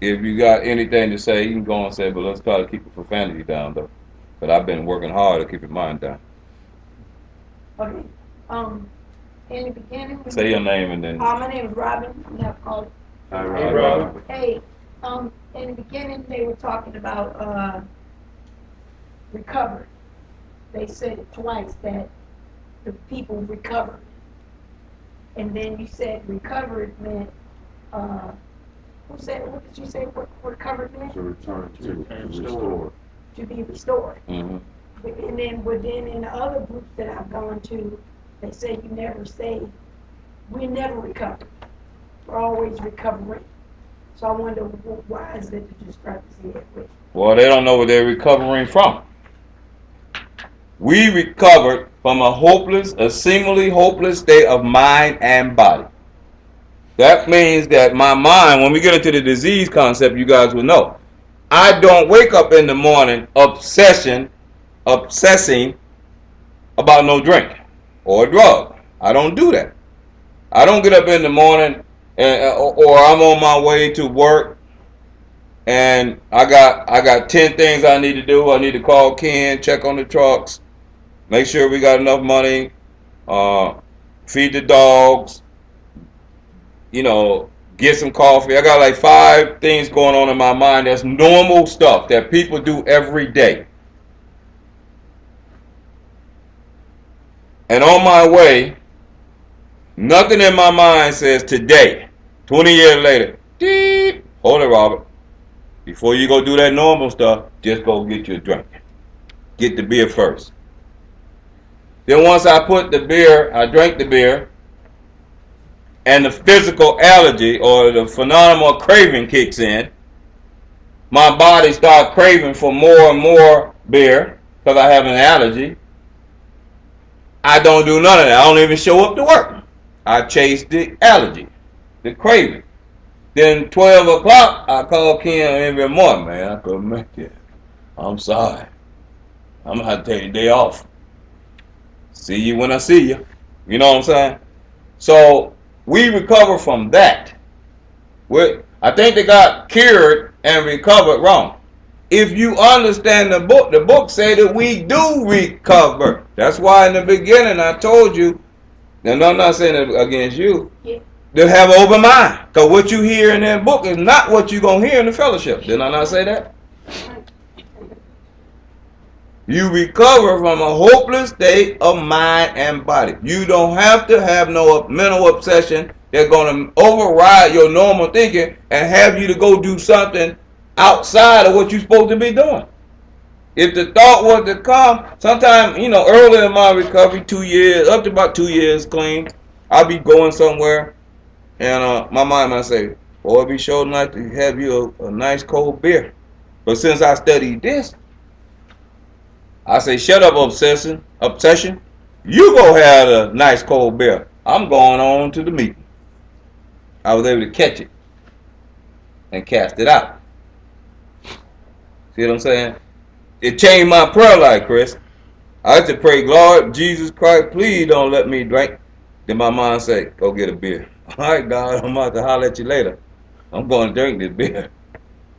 if you got anything to say, you can go and say, but let's try to keep the profanity down, though. But I've been working hard to keep mine down. Okay. In the beginning. Say your name and then. My name is Robin. I'm not called. Hi, Robin. Hey. In the beginning, they were talking about recovery. They said it twice that the people recovered. And then you said recovered meant, what did you say what recovered meant? To return to restore. To be restored. Mm-hmm. And then, but then in the other groups that I've gone to, they say you never say, we never recover. We're always recovering. So I wonder why is it the discrepancy that way? Well, they don't know what they're recovering from. We recovered from a seemingly hopeless state of mind and body. That means that my mind, when we get into the disease concept, you guys will know. I don't wake up in the morning obsessing about no drink or drug. I don't do that. I don't get up in the morning or I'm on my way to work and I got 10 things I need to do. I need to call Ken, check on the trucks, make sure we got enough money, feed the dogs, get some coffee. I got like 5 things going on in my mind. That's normal stuff that people do every day. And on my way, nothing in my mind says today, 20 years later, deep. Hold it, Robert. Before you go do that normal stuff, just go get you a drink. Get the beer first. Then once I drank the beer, and the physical allergy or the phenomenal craving kicks in, my body starts craving for more and more beer because I have an allergy. I don't do none of that. I don't even show up to work. I chase the allergy, the craving. Then 12 o'clock, I call Ken every morning, man, I couldn't make it. I'm sorry. I'm going to have to take a day off. See you when I see you. You know what I'm saying? So we recover from that. I think they got cured and recovered wrong. If you understand the book say that we do recover. That's why in the beginning I told you, and I'm not saying it against you, to have an open mind. Because what you hear in that book is not what you're going to hear in the fellowship. Did I not say that? You recover from a hopeless state of mind and body. You don't have to have no mental obsession that's going to override your normal thinking and have you to go do something outside of what you're supposed to be doing. If the thought was to come, sometime, early in my recovery, 2 years, up to about 2 years clean, I'll be going somewhere and my mind might say, boy, it'd be sure nice to have you a nice cold beer. But since I studied this, I say, shut up, obsession. You go have a nice cold beer. I'm going on to the meeting. I was able to catch it and cast it out. See what I'm saying? It changed my prayer life, Chris. I used to pray, Lord Jesus Christ, please don't let me drink. Then my mind say, go get a beer. All right, God, I'm about to holler at you later. I'm going to drink this beer.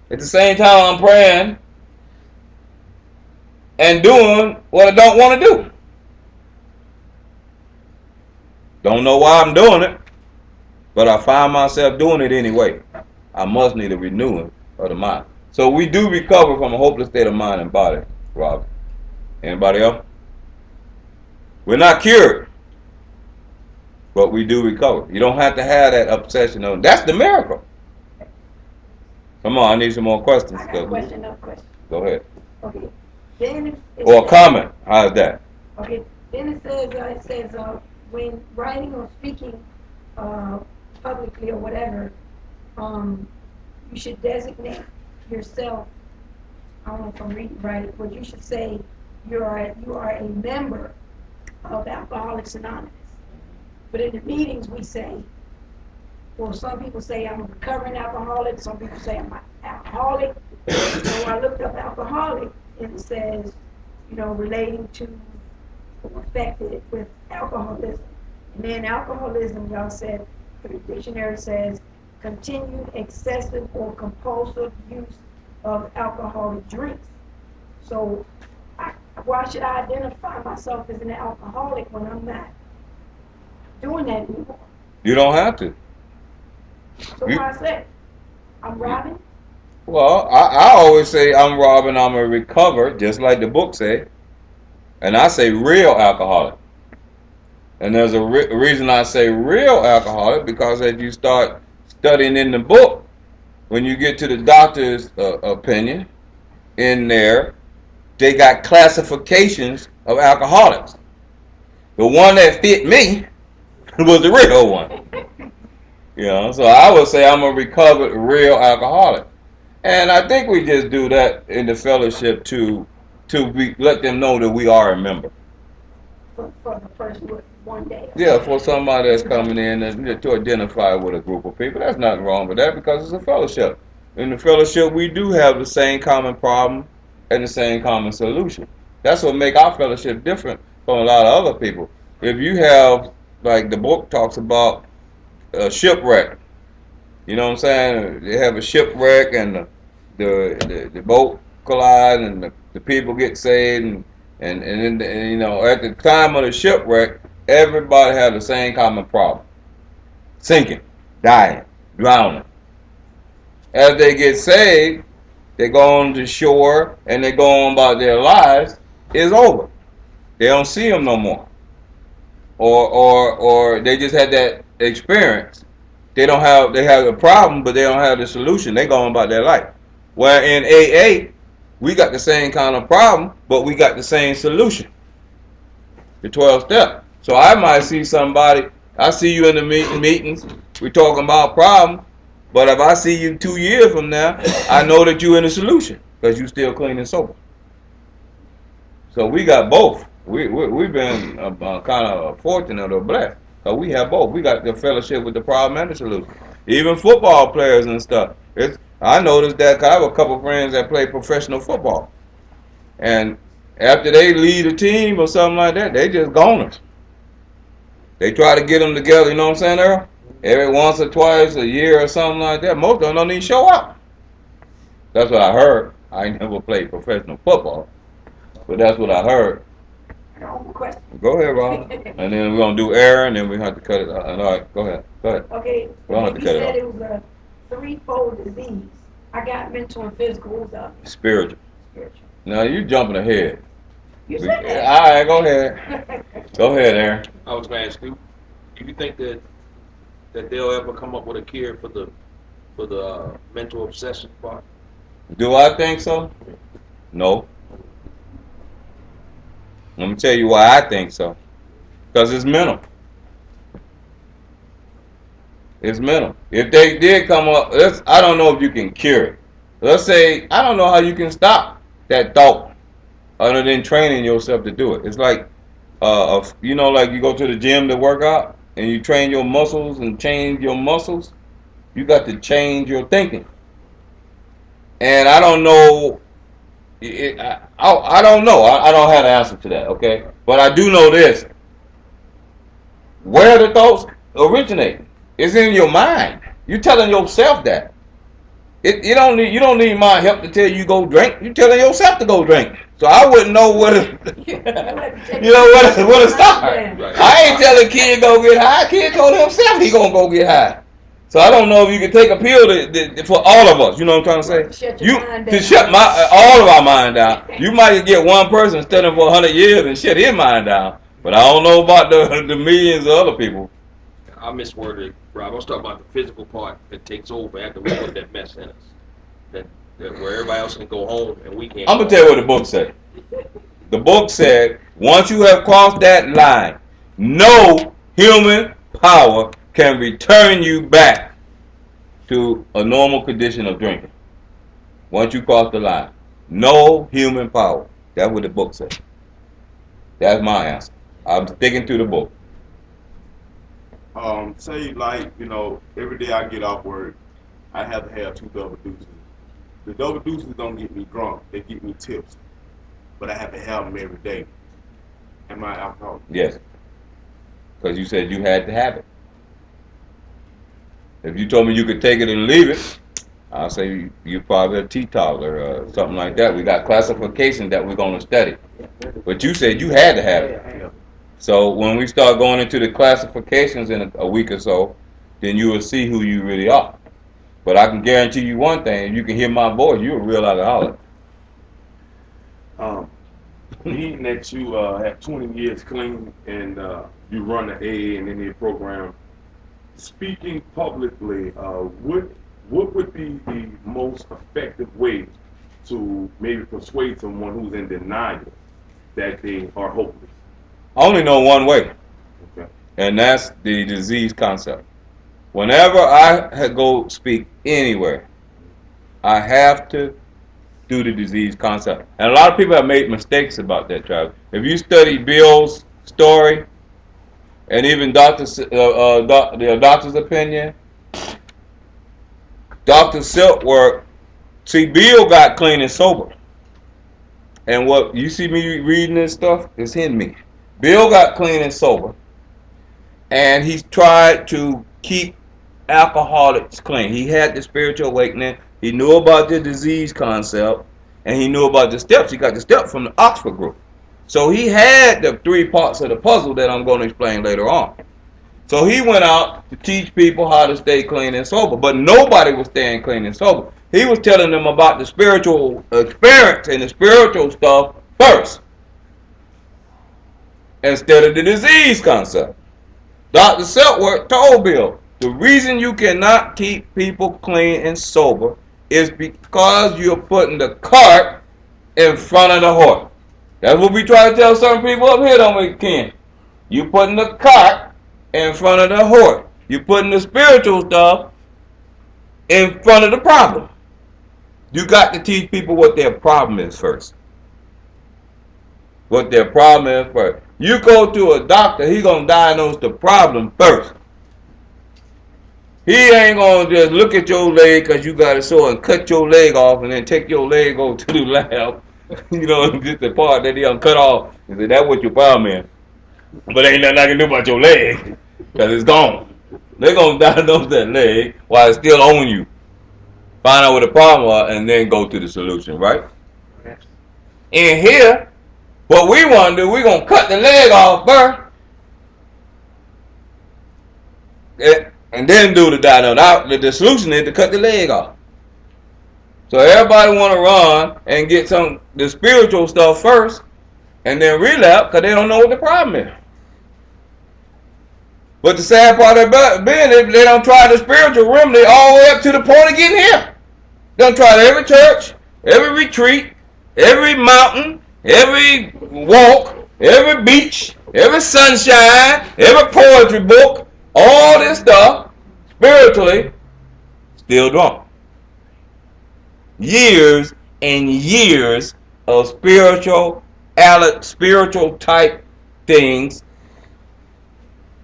At the same time, I'm praying and doing what I don't want to do. Don't know why I'm doing it, but I find myself doing it anyway. I must need a renewing of the mind. So we do recover from a hopeless state of mind and body, Rob. Anybody else? We're not cured, but we do recover. You don't have to have that obsession on. That's the miracle. Come on, I need some more questions. I got a question. Go ahead. Okay. Then or a comment. How's that? Okay. Then it says when writing or speaking publicly or whatever, you should designate yourself. I don't know if I'm reading right, but you should say you are a member of Alcoholics Anonymous. But in the meetings we say, well, some people say I'm a recovering alcoholic, some people say I'm an alcoholic. So I looked up alcoholic and it says, relating to or affected with alcoholism. And then alcoholism, y'all said, the dictionary says, continued excessive or compulsive use of alcoholic drinks. So why should I identify myself as an alcoholic when I'm not doing that anymore? You don't have to. So why I said, I'm robbing? Well, I always say I'm robbing, I'm a recover, just like the book said. And I say real alcoholic. And there's a reason I say real alcoholic, because as you start studying in the book, when you get to the doctor's opinion in there, they got classifications of alcoholics. The one that fit me was the real one. You know, so I would say I'm a recovered real alcoholic. And I think we just do that in the fellowship to let them know that we are a member. For the first one day. Yeah, for somebody that's coming in and to identify with a group of people. That's nothing wrong with that, because it's a fellowship. In the fellowship, we do have the same common problem and the same common solution. That's what make our fellowship different from a lot of other people. If you have, like the book talks about, a shipwreck, you know what I'm saying? They have a shipwreck and the boat collide and the people get saved and you know, at the time of the shipwreck, everybody had the same common problem: sinking, dying, drowning. As they get saved, they go on to shore and they go on about their lives. It's over. They don't see them no more, or they just had that experience. They have a problem, but they don't have the solution. They go on about their life. Where in AA, we got the same kind of problem, but we got the same solution. The 12 step. So I might see somebody, I see you in the meetings, we're talking about problem, but if I see you 2 years from now, I know that you're in the solution, because you still clean and sober. So we got both. We've been kind of fortunate or blessed. So we have both. We got the fellowship with the problem and the solution. Even football players and stuff. I noticed that, because I have a couple of friends that play professional football. And after they lead a team or something like that, they just goners. They try to get them together, you know what I'm saying, Earl? Every once or twice a year or something like that. Most of them don't even show up. That's what I heard. I ain't never played professional football, but that's what I heard. Go ahead, Ron. And then we're going to do air, and then we have to cut it out. All right, go ahead. Okay, we don't have to cut said it was a threefold disease. I got mental and physical. What was up? Spiritual. Now, you jumping ahead. You said that. All right, go ahead. Go ahead, Aaron. I was going to ask you, do you think that they'll ever come up with a cure for the mental obsession part? Do I think so? No. Let me tell you why I think so. Because it's mental. It's mental. If they did come up, I don't know if you can cure it. Let's say, I don't know how you can stop that thought other than training yourself to do it. It's like, you know, like you go to the gym to work out and you train your muscles and change your muscles. You got to change your thinking. And I don't know. I don't know. I don't have the answer to that, okay? But I do know this. Where the thoughts originate is in your mind. You're telling yourself that. You don't need my help to tell you go drink. You're telling yourself to go drink. So I wouldn't know where to start. Right. I ain't telling kid go get high. Kid told himself he gonna go get high. So I don't know if you can take a pill for all of us. You know what I'm trying to say? To shut all of our mind down. You might get one person studying for 100 years and shut his mind down. But I don't know about the millions of other people. I misworded it, Rob. I was talking about the physical part that takes over after we put that mess in us. That where everybody else can go home and we can't. I'm going to tell you what the book said. The book said, once you have crossed that line, no human power can return you back to a normal condition of drinking. Once you cross the line. No human power. That's what the book said. That's my answer. I'm sticking to the book. Say like, you know, every day I get off work, I have to have 2 double deuces. The double deuces don't get me drunk, they get me tips. But I have to have them every day. Am I alcoholic? Yes. Because you said you had to have it. If you told me you could take it and leave it, I'll say you're probably a teetotaler or something like that. We got classifications that we're going to study. But you said you had to have it. So when we start going into the classifications in a week or so, then you will see who you really are. But I can guarantee you one thing, if you can hear my voice, you're a real alcoholic. Being that you have 20 years clean and you run the AA and NA program. Speaking publicly, what would be the most effective way to maybe persuade someone who's in denial that they are hopeless? I only know one way, Okay. and that's the disease concept. Whenever I go speak anywhere, I have to do the disease concept. And a lot of people have made mistakes about that, Travis. If you study Bill's story, and even the doctor's opinion, Dr. Silkworth, see, Bill got clean and sober. And what you see me reading this stuff is in me. Bill got clean and sober, and he tried to keep alcoholics clean. He had the spiritual awakening. He knew about the disease concept, and he knew about the steps. He got the steps from the Oxford group. So he had the 3 parts of the puzzle that I'm going to explain later on. So he went out to teach people how to stay clean and sober, but nobody was staying clean and sober. He was telling them about the spiritual experience and the spiritual stuff first, instead of the disease concept. Dr. Silkworth told Bill, the reason you cannot keep people clean and sober is because you're putting the cart in front of the horse. That's what we try to tell certain people up here, don't we, Ken? You putting the cart in front of the horse. You're putting the spiritual stuff in front of the problem. You got to teach people what their problem is first. What their problem is first. You go to a doctor, he gonna diagnose the problem first. He ain't gonna just look at your leg because you got a sore and cut your leg off and then take your leg over to the lab. You know, just the part that he done cut off. And say, that's what your problem is. But ain't nothing I can do about your leg because it's gone. They're gonna diagnose that leg while it's still on you. Find out what the problem was and then go to the solution, right? In here, what we want to do, we're going to cut the leg off first and then do the diagnosis. The solution is to cut the leg off. So everybody want to run and get the spiritual stuff first and then relapse because they don't know what the problem is. But the sad part about being is they don't try the spiritual remedy all the way up to the point of getting here. They don't try every church, every retreat, every mountain, every walk, every beach, every sunshine, every poetry book, all this stuff, spiritually, still drunk. Years and years of spiritual type things,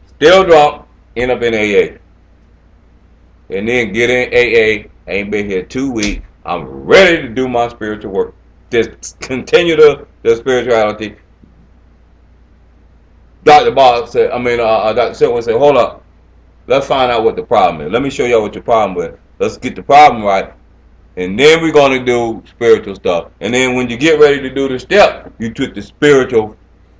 still drunk, end up in AA. And then get in AA, ain't been here 2 weeks, I'm ready to do my spiritual work. Just continue the spirituality. Dr. Silkworth said, hold up. Let's find out what the problem is. Let me show y'all what your problem is. Let's get the problem right. And then we're going to do spiritual stuff. And then when you get ready to do the step, you took the spiritual,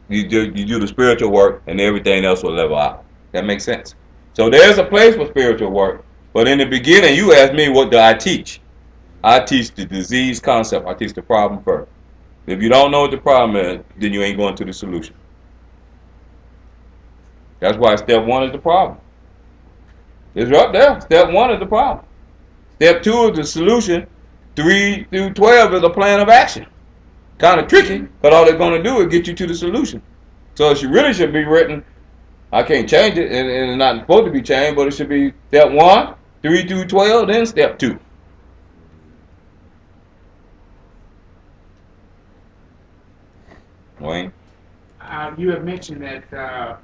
you do the spiritual work, and everything else will level out. That makes sense? So there's a place for spiritual work. But in the beginning, you asked me, what do I teach? I teach the disease concept. I teach the problem first. If you don't know what the problem is, then you ain't going to the solution. That's why step 1 is the problem. It's right there. Step 1 is the problem. Step 2 is the solution. 3 through 12 is a plan of action. Kind of tricky, but all they're going to do is get you to the solution. So it really should be written, I can't change it, and it's not supposed to be changed, but it should be step 1, 3 through 12, then step 2. Wayne? You have mentioned that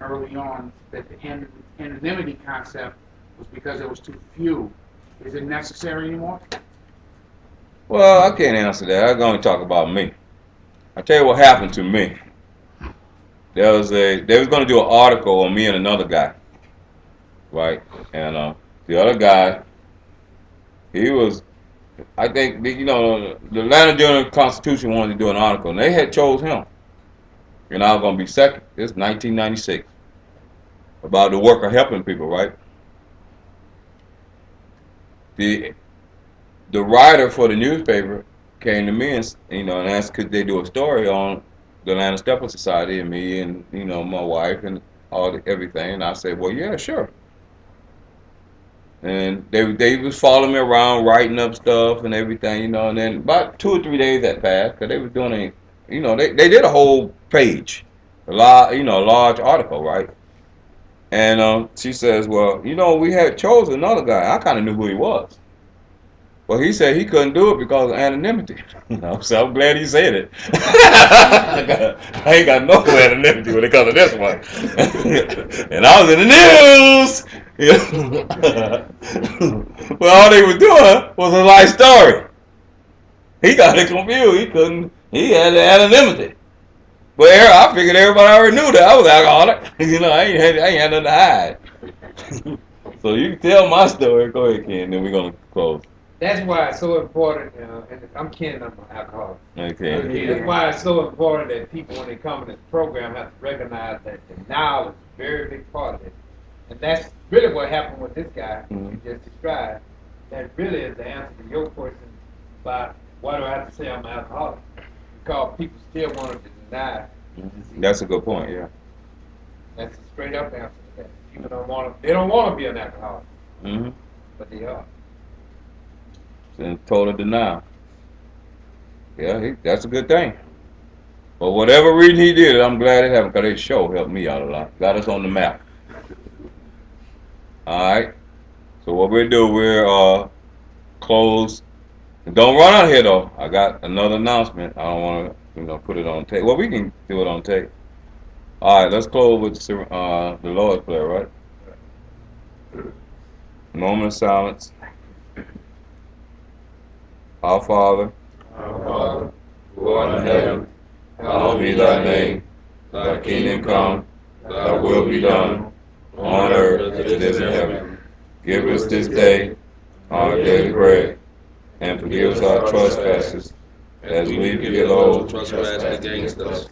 early on that the anonymity concept was because there was too few. Is it necessary anymore? Well, I can't answer that. I'm going to talk about me. I'll tell you what happened to me. They was going to do an article on me and another guy, right? And the other guy, he was, I think, the Atlanta Journal-Constitution wanted to do an article, and they had chose him. And I was going to be second. It's 1996. About the work of helping people, right? The writer for the newspaper came to me and asked could they do a story on the Atlanta Stepper Society and me and my wife and everything. And I said, well, yeah, sure. And they was following me around, writing up stuff and everything, you know. And then about 2 or 3 days had passed, because they was doing they did a whole page, a large article, right? And she says, well, we had chosen another guy. I kind of knew who he was. Well, he said he couldn't do it because of anonymity. So I'm glad he said it. I ain't got no anonymity when it comes to this one. And I was in the news. Well, all they were doing was a life story. He got it confused. He had the anonymity. But I figured everybody already knew that I was alcoholic. I ain't had nothing to hide. So you can tell my story. Go ahead, Ken, then we're going to close. That's why it's so important, and I'm Ken, I'm an alcoholic. Okay. That's why it's so important that people, when they come in this program, have to recognize that the now is a very big part of it. And that's really what happened with this guy you just described. That really is the answer to your question about why do I have to say I'm an alcoholic? Because people still want to deny. That's a good point, yeah. That's a straight up answer to that. People they don't want to be an alcoholic, but they are. In total denial. Yeah, that's a good thing. For whatever reason he did it, I'm glad it happened, because his show helped me out a lot. Got us on the map. Alright. So what we'll do, we'll close. Don't run out here though. I got another announcement. I don't want to put it on tape. Well, we can do it on tape. Alright, let's close with the Lord's Prayer, right? Moment of silence. Our Father, who art in heaven, hallowed be thy name. Thy kingdom come, thy will be done, on earth as it is in heaven. Give us this day our daily bread, and forgive us our trespasses, as we forgive those who trespass against us.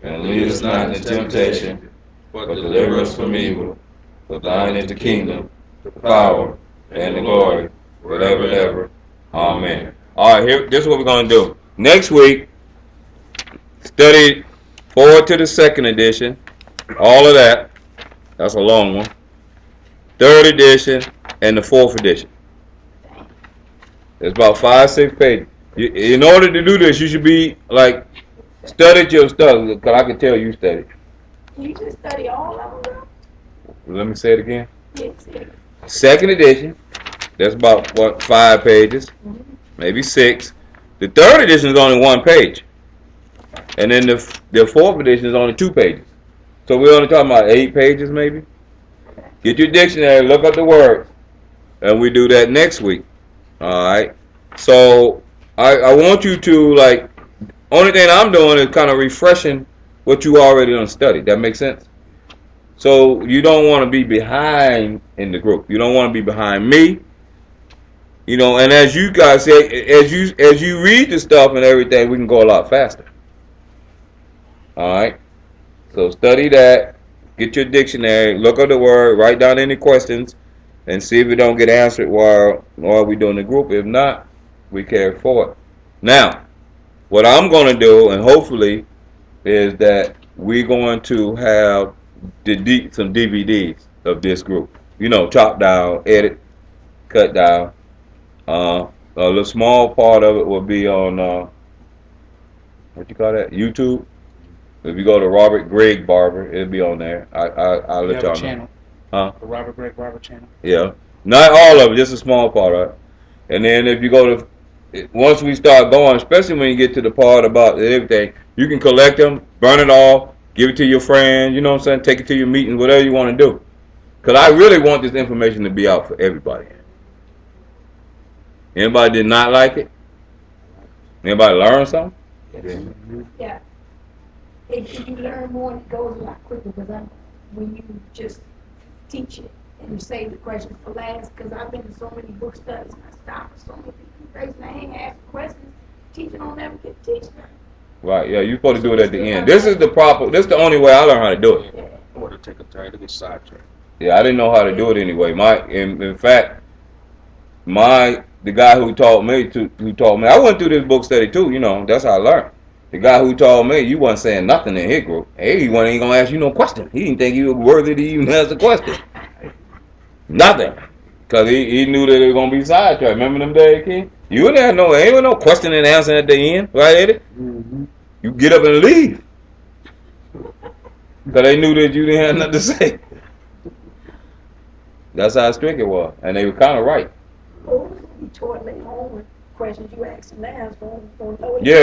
And lead us not into temptation, but deliver us from evil. For thine is the kingdom, the power, and the glory, forever and ever. Amen. All right, this is what we're going to do. Next week, study forward to the second edition. All of that. That's a long one. Third edition and the fourth edition. It's about 5-6 pages. In order to do this, you should be studied your stuff, because I can tell you studied. You just study all of them? Let me say it again. Yes. Second edition, that's about 5 pages, maybe 6. The third edition is only 1 page, and then the fourth edition is only 2 pages. So we're only talking about 8 pages, maybe. Get your dictionary, look up the words, and we do that next week. All right. So I want you to only thing I'm doing is kind of refreshing what you already done studied. That makes sense? So you don't want to be behind in the group. You don't want to be behind me. And as you guys say, as you read the stuff and everything, we can go a lot faster. All right. So study that. Get your dictionary. Look up the word. Write down any questions, and see if it don't get answered while we doing the group. If not, we carry forward. Now, what I'm going to do, and hopefully, is that we're going to have some DVDs of this group. Chop down, edit, cut down. A little small part of it will be on what you call that? YouTube. If you go to Robert Greg Barber, it'll be on there. I'll let y'all know. Channel. Huh? The Robert Greg Barber channel. Yeah. Not all of it, just a small part, right? And then if you go to, once we start going, especially when you get to the part about everything, you can collect them, burn it all, give it to your friends, you know what I'm saying? Take it to your meetings, whatever you want to do. Because I really want this information to be out for everybody. Anybody did not like it? Anybody learn something? Yeah. If you learn more, it goes a lot quicker, because when you just teach it and you save the questions for last, because I've been to so many book studies and I stopped so many people raising their hand asking questions. Teaching don't never get teaching. Right, yeah, you're supposed to do it at the end. This is the only way I learned how to do it. Yeah. I want to take a turn to get sidetracked. Yeah, I didn't know how to do it anyway. In fact, the guy who taught me, I went through this book study too, that's how I learned. The guy who told me you wasn't saying nothing in his group. He wasn't even gonna ask you no question. He didn't think you were worthy to even ask a question. Nothing. Cause he knew that it was gonna be sidetracked. Remember them days, King? You didn't have ain't no question and answer at the end, right, Eddie? Mm-hmm. You get up and leave. Cause they knew that you didn't have nothing to say. That's how strict it was, and they were kind of right. Oh, you taught later on with questions you asked them now. Yeah,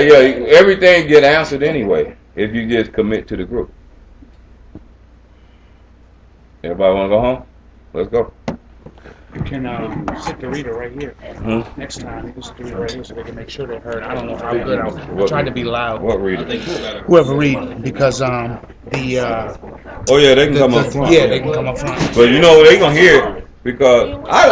everything get answered anyway if you just commit to the group. Everybody want to go home? Let's go. You can sit the reader right here. Next time, you can sit the reader right here so they can make sure they heard. I don't know how good I tried to be loud. What reader? Whoever read, because oh yeah, they can come up front. Yeah, they can come up front. But you know they gonna hear it because I